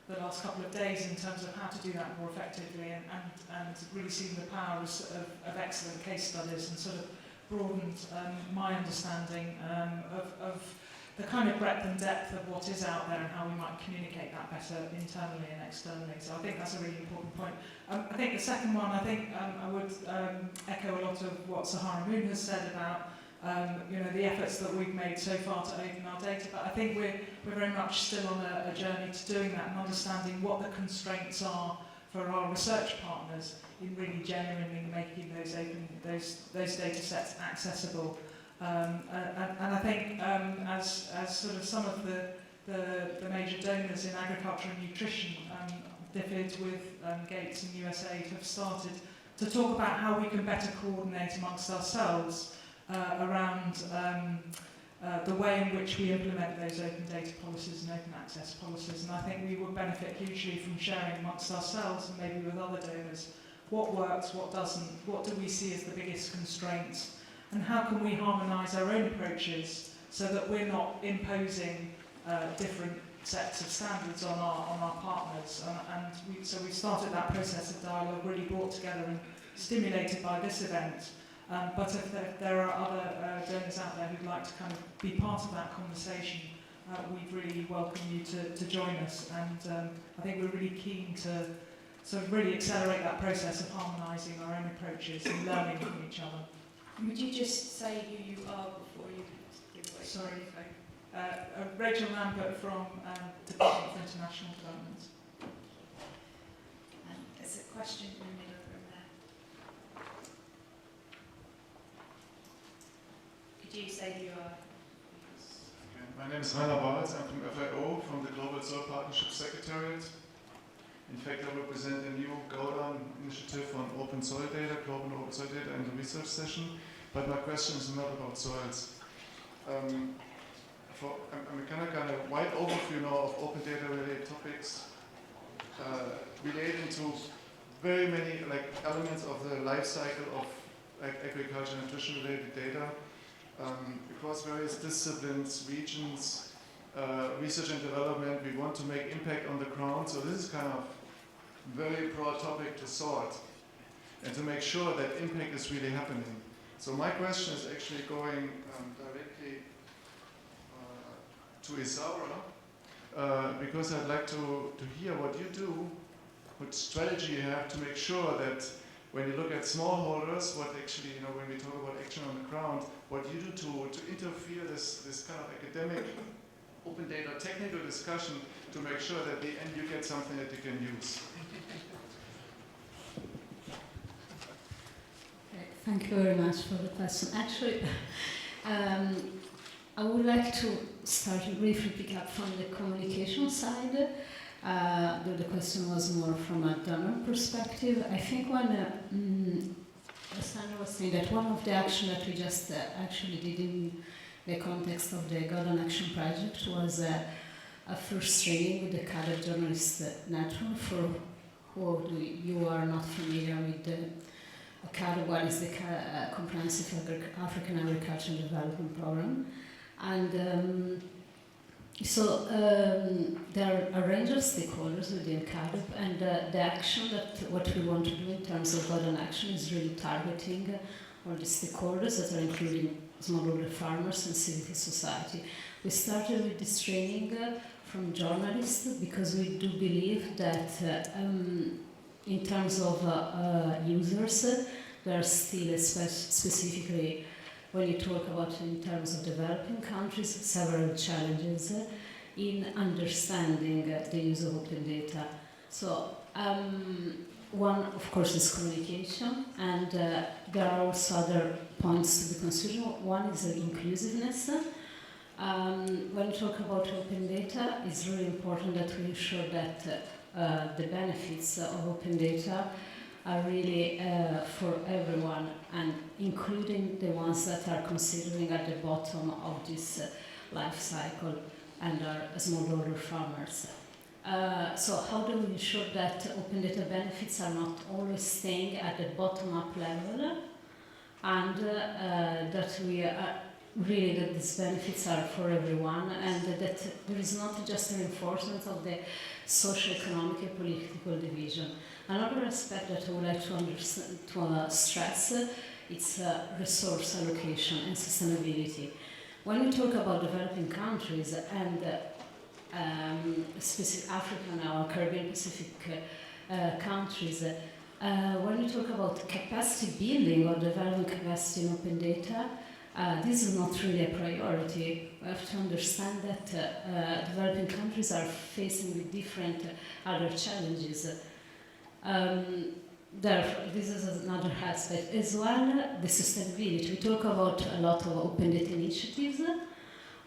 the last couple of days in terms of how to do that more effectively and really seeing the powers of excellent case studies and sort of broadened my understanding of the kind of breadth and depth of what is out there and how we might communicate that better internally and externally. So I think that's a really important point. I think the second one, I think I would echo a lot of what Sahara Moon has said about the efforts that we've made so far to open our data, but I think we're very much still on a journey to doing that and understanding what the constraints are for our research partners in really genuinely making those data sets accessible. And I think as sort of some of the major donors in agriculture and nutrition, DFID with Gates and USAID have started to talk about how we can better coordinate amongst ourselves around the way in which we implement those open data policies and open access policies. And I think we would benefit hugely from sharing amongst ourselves and maybe with other donors what works, what doesn't, what do we see as the biggest constraints, and how can we harmonise our own approaches so that we're not imposing different sets of standards on our partners. So we started that process of dialogue, really brought together and stimulated by this event. But if there are other donors out there who'd like to kind of be part of that conversation, we'd really welcome you to join us. And I think we're really keen to sort of really accelerate that process of harmonising our own approaches and learning from each other. Would you just say who you are before you give away? Sorry, Rachel Lambert from Department for International Development. There's a question in the middle of the room there. Could you say who you are? My name is Rainer Balz. I'm from FAO, from the Global Soil Partnership Secretariat. In fact, I represent the new GODAN initiative on open soil data, global open soil data in the research session. But my question is not about soils. I'm kind of wide overview now of open data related topics relating to very many elements of the life cycle of agriculture and nutrition related data across various disciplines, regions, research and development. We want to make impact on the ground. So this is kind of very broad topic to sort and to make sure that impact is really happening. So my question is actually going directly to Isaura, because I'd like to hear what you do, what strategy you have to make sure that when you look at smallholders, what actually, when we talk about action on the ground, what you do to interfere this kind of academic open data technical discussion to make sure that at the end you get something that you can use. Thank you very much for the question. Actually, I would like to start briefly pick up from the communication side. Though the question was more from a donor perspective. I think when Sandra was saying that one of the actions that we just actually did in the context of the GODAN Action Project was a first training with the CADEP Journalist Network. For who you are not familiar with the CADEP, what is the Comprehensive African Agricultural Development Program. And so there are a range of stakeholders within CADEP, and the action that what we want to do in terms of GODAN action is really targeting all the stakeholders that are including smallholder farmers and civil society. We started with this training from journalists because we do believe that in terms of users, there are still specifically when you talk about in terms of developing countries, several challenges in understanding the use of open data. So one, of course, is communication, and there are also other points to be considered. One is inclusiveness. When we talk about open data, it's really important that we ensure that the benefits of open data are really for everyone, and including the ones that are considering at the bottom of this life cycle and are smallholder farmers. So how do we ensure that open data benefits are not always staying at the bottom-up level, and that we are really that these benefits are for everyone, and that there is not just a reinforcement of the social, economic, and political division. Another aspect that I would like to stress is resource allocation and sustainability. When we talk about developing countries and specific African or Caribbean Pacific countries, when we talk about capacity building or developing capacity in open data, this is not really a priority. We have to understand that developing countries are facing with different other challenges. Therefore, this is another aspect. As well, the sustainability. We talk about a lot of open data initiatives,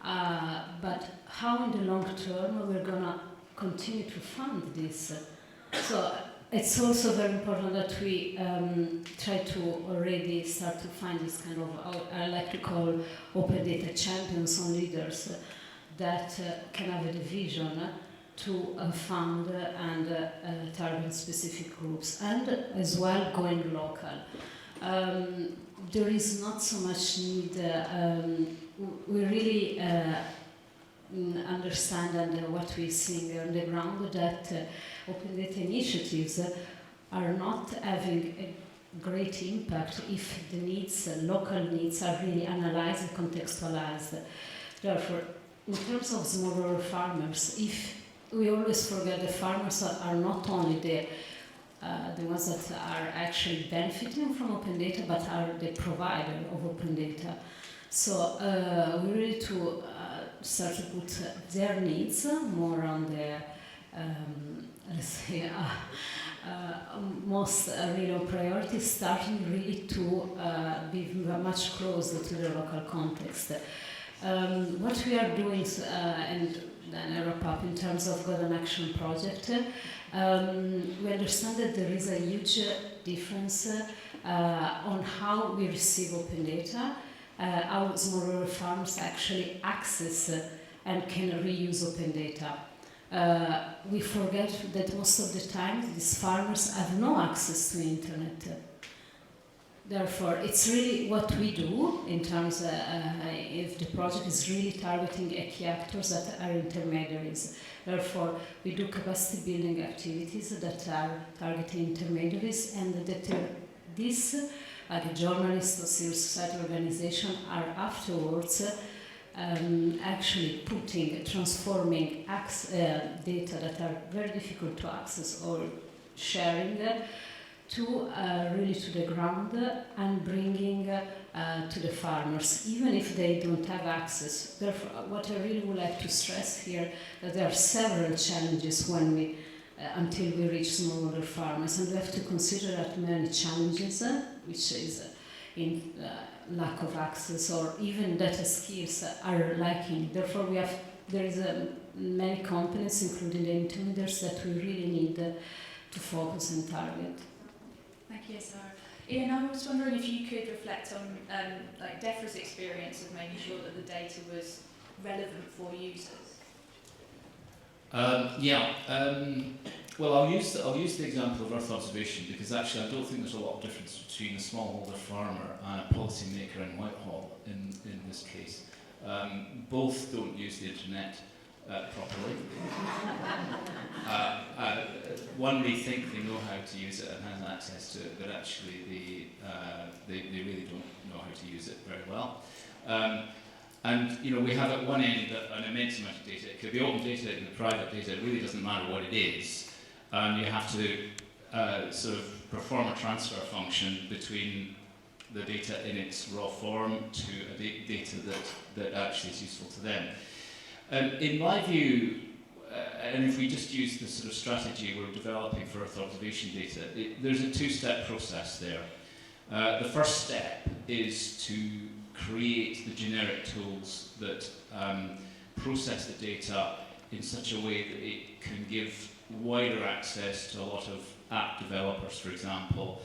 but how in the long term we're going to continue to fund this? So it's also very important that we try to already start to find this kind of, I like to call open data champions or leaders that can have a vision to fund and target specific groups, and as well going local. There is not so much need, we really understand and what we see on the ground that open data initiatives are not having a great impact if the needs, local needs, are really analyzed and contextualized. Therefore, in terms of smallholder farmers, if we always forget the farmers are not only the ones that are actually benefiting from open data, but are the provider of open data. So we really to start to put their needs more on the, let's say, most real priority, starting really to be much closer to the local context. What we are doing, and then I wrap up in terms of GODAN Action Project, we understand that there is a huge difference on how we receive open data, how smallholder farms actually access and can reuse open data. We forget that most of the time these farmers have no access to the internet. Therefore, it's really what we do in terms of if the project is really targeting key actors that are intermediaries. Therefore, we do capacity building activities that are targeting intermediaries, and that this, the journalists or civil society organization, are afterwards actually transforming data that are very difficult to access or sharing to really to the ground and bringing to the farmers, even if they don't have access. Therefore, what I really would like to stress here, that there are several challenges when we, until we reach smallholder farmers, and we have to consider that many challenges, which is in lack of access or even data skills are lacking. Therefore, there is many components, including the intermediaries, that we really need to focus and target. Thank you, Sarah. Ian, I was wondering if you could reflect on like DEFRA's experience of making sure that the data was relevant for users. Well, I'll use the example of Earth observation because actually I don't think there's a lot of difference between a smallholder farmer and a policymaker in Whitehall in this case. Both don't use the internet properly. One may think they know how to use it and has access to it, but actually they really don't know how to use it very well. And we have at one end an immense amount of data. It could be open data and private data. It really doesn't matter what it is. And you have to sort of perform a transfer function between the data in its raw form to a data that actually is useful to them. In my view, and if we just use the sort of strategy we're developing for Earth observation data, there's a two-step process there. The first step is to create the generic tools that process the data in such a way that it can give wider access to a lot of app developers, for example,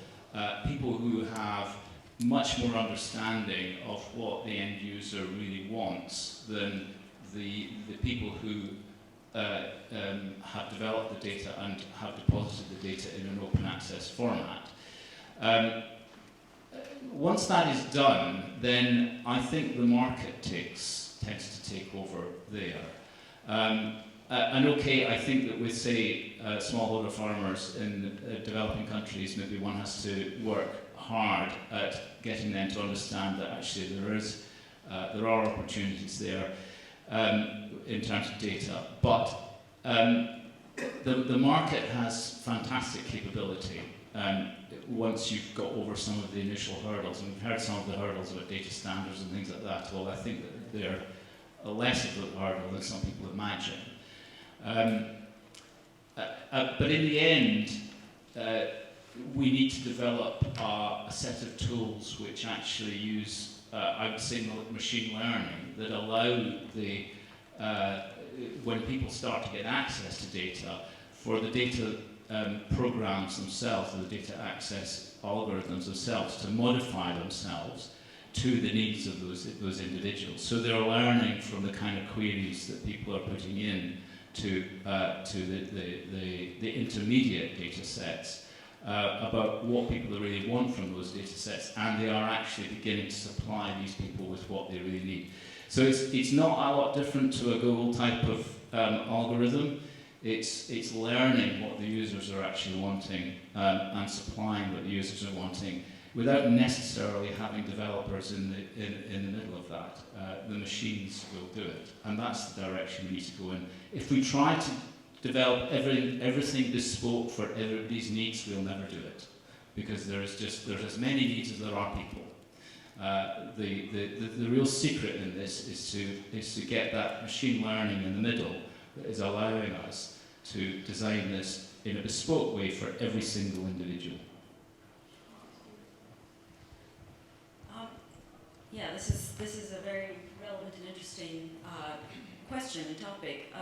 people who have much more understanding of what the end user really wants than the people who have developed the data and have deposited the data in an open access format. Once that is done, then I think the market tends to take over there. And okay, I think that with, say, smallholder farmers in developing countries, maybe one has to work hard at getting them to understand that actually there are opportunities there in terms of data. But the market has fantastic capability once you've got over some of the initial hurdles. And we've heard some of the hurdles about data standards and things like that. Well, I think that they're a less of a hurdle than some people imagine. But in the end, we need to develop a set of tools which actually use, I would say, machine learning that allow when people start to get access to data, for the data programs themselves, or the data access algorithms themselves, to modify themselves to the needs of those individuals. So they're learning from the kind of queries that people are putting in to the intermediate data sets about what people really want from those data sets, and they are actually beginning to supply these people with what they really need. So it's not a lot different to a Google type of algorithm. It's learning what the users are actually wanting and supplying what the users are wanting without necessarily having developers in the middle of that. The machines will do it, and that's the direction we need to go in. If we try to develop everything bespoke for everybody's needs, we'll never do it, because there's as many needs as there are people. The real secret in this is to get that machine learning in the middle that is allowing us to design this in a bespoke way for every single individual. Yeah, this is a very relevant and interesting question and topic.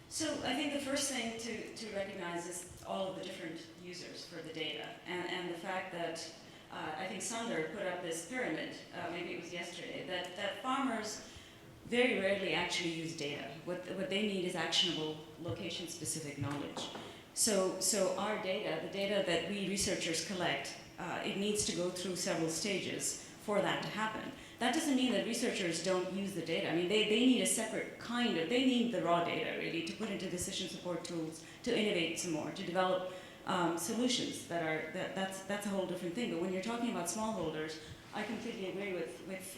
So I think the first thing to recognize is all of the different users for the data, and the fact that I think Sander put up this pyramid, maybe it was yesterday, that farmers very rarely actually use data. What they need is actionable, location-specific knowledge. So our data, the data that we researchers collect, it needs to go through several stages for that to happen. That doesn't mean that researchers don't use the data. I mean, they need a separate kind of, they need the raw data really to put into decision support tools, to innovate some more, to develop solutions that's a whole different thing. But when you're talking about smallholders, I completely agree with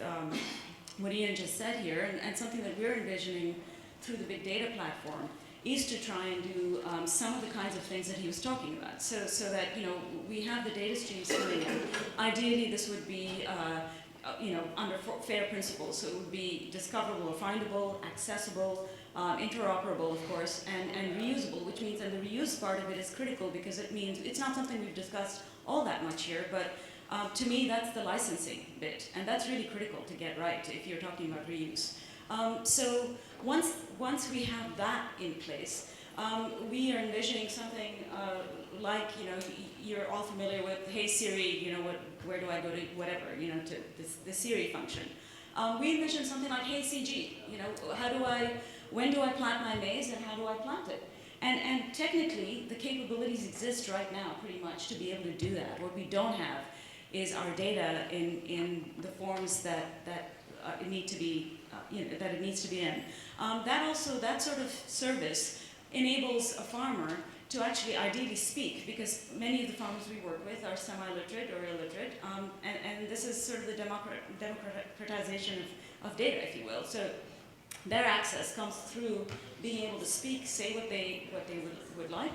what Ian just said here, and something that we're envisioning through the big data platform is to try and do some of the kinds of things that he was talking about. So that, we have the data streams coming in. Ideally, this would be under FAIR principles, so it would be discoverable or findable, accessible, interoperable, of course, and reusable, which means that the reuse part of it is critical, because it means, it's not something we've discussed all that much here, but To me, that's the licensing bit, and that's really critical to get right if you're talking about reuse. So once we have that in place, we are envisioning something like, you're all familiar with, hey Siri, where do I go to whatever, to the Siri function. We envision something like, hey CG, when do I plant my maize and how do I plant it? And technically, the capabilities exist right now pretty much to be able to do that. What we don't have is our data in the forms that it needs to be in. That sort of service enables a farmer to actually ideally speak, because many of the farmers we work with are semi-literate or illiterate, and this is sort of the democratization of data, if you will. So their access comes through being able to speak, say what they would like,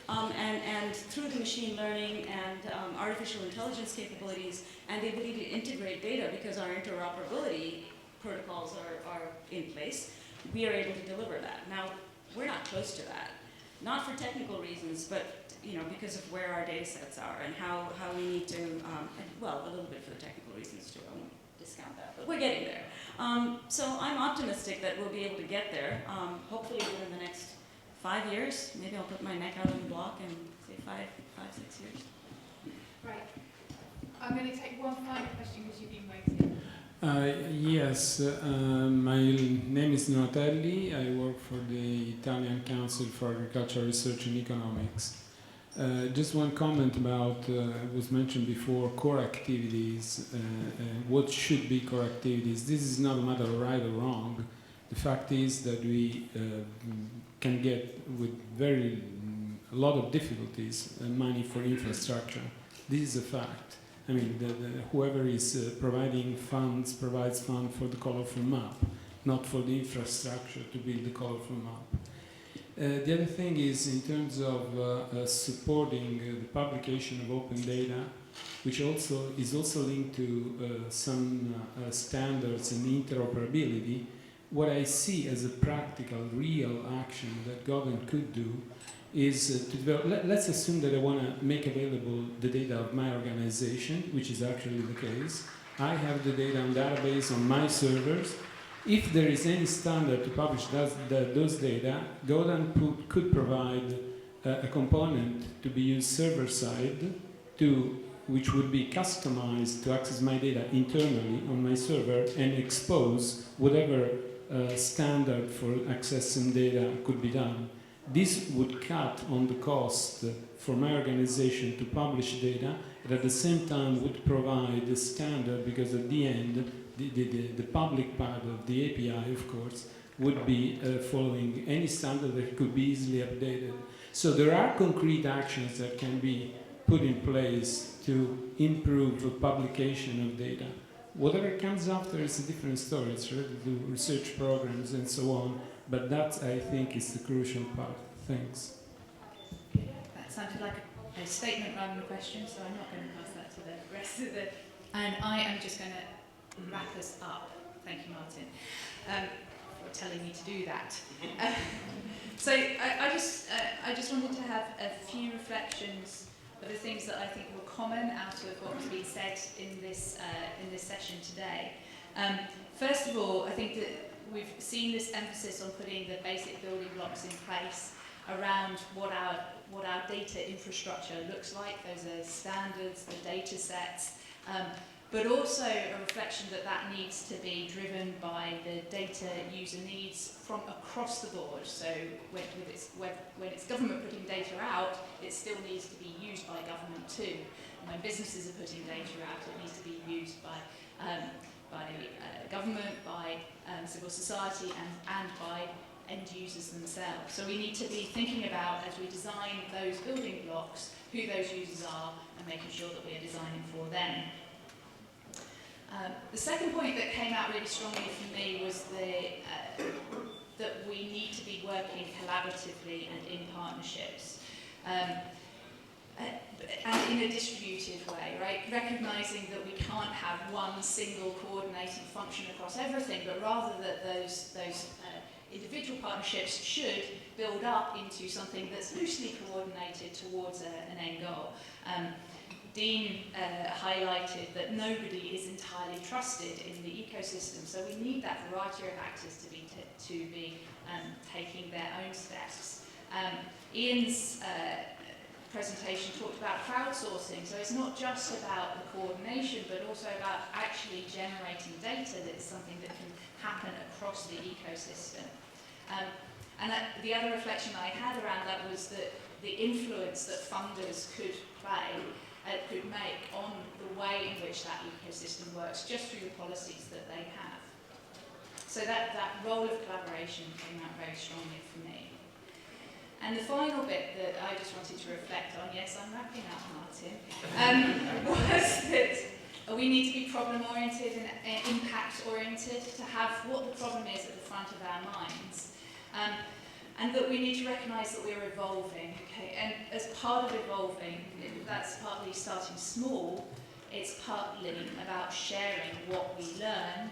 and through the machine learning and artificial intelligence capabilities and the ability to integrate data, because our interoperability protocols are in place, we are able to deliver that. Now, we're not close to that, not for technical reasons, but because of where our data sets are and how we need to, a little bit for the technical reasons too. I won't discount that, but we're getting there. So I'm optimistic that we'll be able to get there, hopefully within the next 5 years. Maybe I'll put my neck out on the block and say 6 years. Right. I'm going to take one final question because you've been waiting. Yes, my name is Donatelli. I work for the Italian Council for Agricultural Research and Economics. Just one comment about, was mentioned before, core activities, what should be core activities. This is not a matter of right or wrong. The fact is that we can get with a lot of difficulties money for infrastructure. This is a fact. I mean, whoever is providing funds provides funds for the colorful map, not for the infrastructure to build the colorful map. The other thing is in terms of supporting the publication of open data, which is also linked to some standards and interoperability. What I see as a practical, real action that GODAN could do is to develop, let's assume that I want to make available the data of my organization, which is actually the case. I have the data on database on my servers. If there is any standard to publish those data, GODAN could provide a component to be used server-side, which would be customized to access my data internally on my server and expose whatever standard for accessing data could be done. This would cut on the cost for my organization to publish data, but at the same time would provide the standard, because at the end, the public part of the API, of course, would be following any standard that could be easily updated. So there are concrete actions that can be put in place to improve the publication of data. Whatever comes after is a different story. It's related to research programs and so on, but that, I think, is the crucial part. Thanks. That sounded like a statement rather than a question, so I'm not going to pass that to the rest of the... And I am just going to wrap us up. Thank you, Martin, for telling me to do that. So I just wanted to have a few reflections of the things that I think were common out of what was being said in this session today. First of all, I think that we've seen this emphasis on putting the basic building blocks in place around what our data infrastructure looks like. Those are standards, the data sets, but also a reflection that needs to be driven by the data user needs from across the board. So when it's government putting data out, it still needs to be used by government too. And when businesses are putting data out, it needs to be used by government, by civil society, and by end users themselves. So we need to be thinking about, as we design those building blocks, who those users are and making sure that we are designing for them. The second point that came out really strongly for me was that we need to be working collaboratively and in partnerships. And in a distributed way, right? Recognizing that we can't have one single coordinating function across everything, but rather that those individual partnerships should build up into something that's loosely coordinated towards an end goal. Dean highlighted that nobody is entirely trusted in the ecosystem, so we need that variety of actors to be taking their own steps. Ian's presentation talked about crowdsourcing, so it's not just about the coordination, but also about actually generating data that is something that can happen across the ecosystem. The other reflection I had around that was that the influence that funders could make on the way in which that ecosystem works just through the policies that they have. So that role of collaboration came out very strongly for me. And the final bit that I just wanted to reflect on, yes, I'm wrapping up, Martin, was that we need to be problem-oriented and impact-oriented to have what the problem is at the front of our minds. And that we need to recognise that we're evolving, okay? And as part of evolving, that's partly starting small, it's partly about sharing what we learn,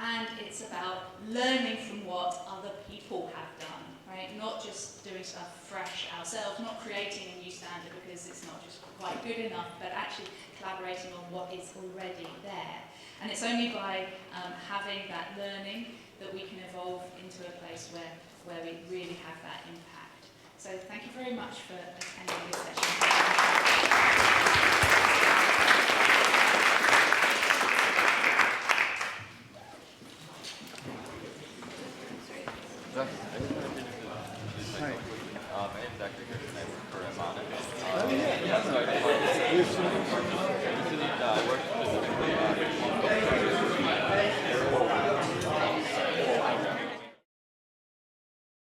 and it's about learning from what other people have done, right? Not just doing stuff fresh ourselves, not creating a new standard because it's not just quite good enough, but actually collaborating on what is already there. And it's only by having that learning that we can evolve into a place where we really have that impact. So thank you very much for attending this session. Hi. My name is Dr. Kirsten.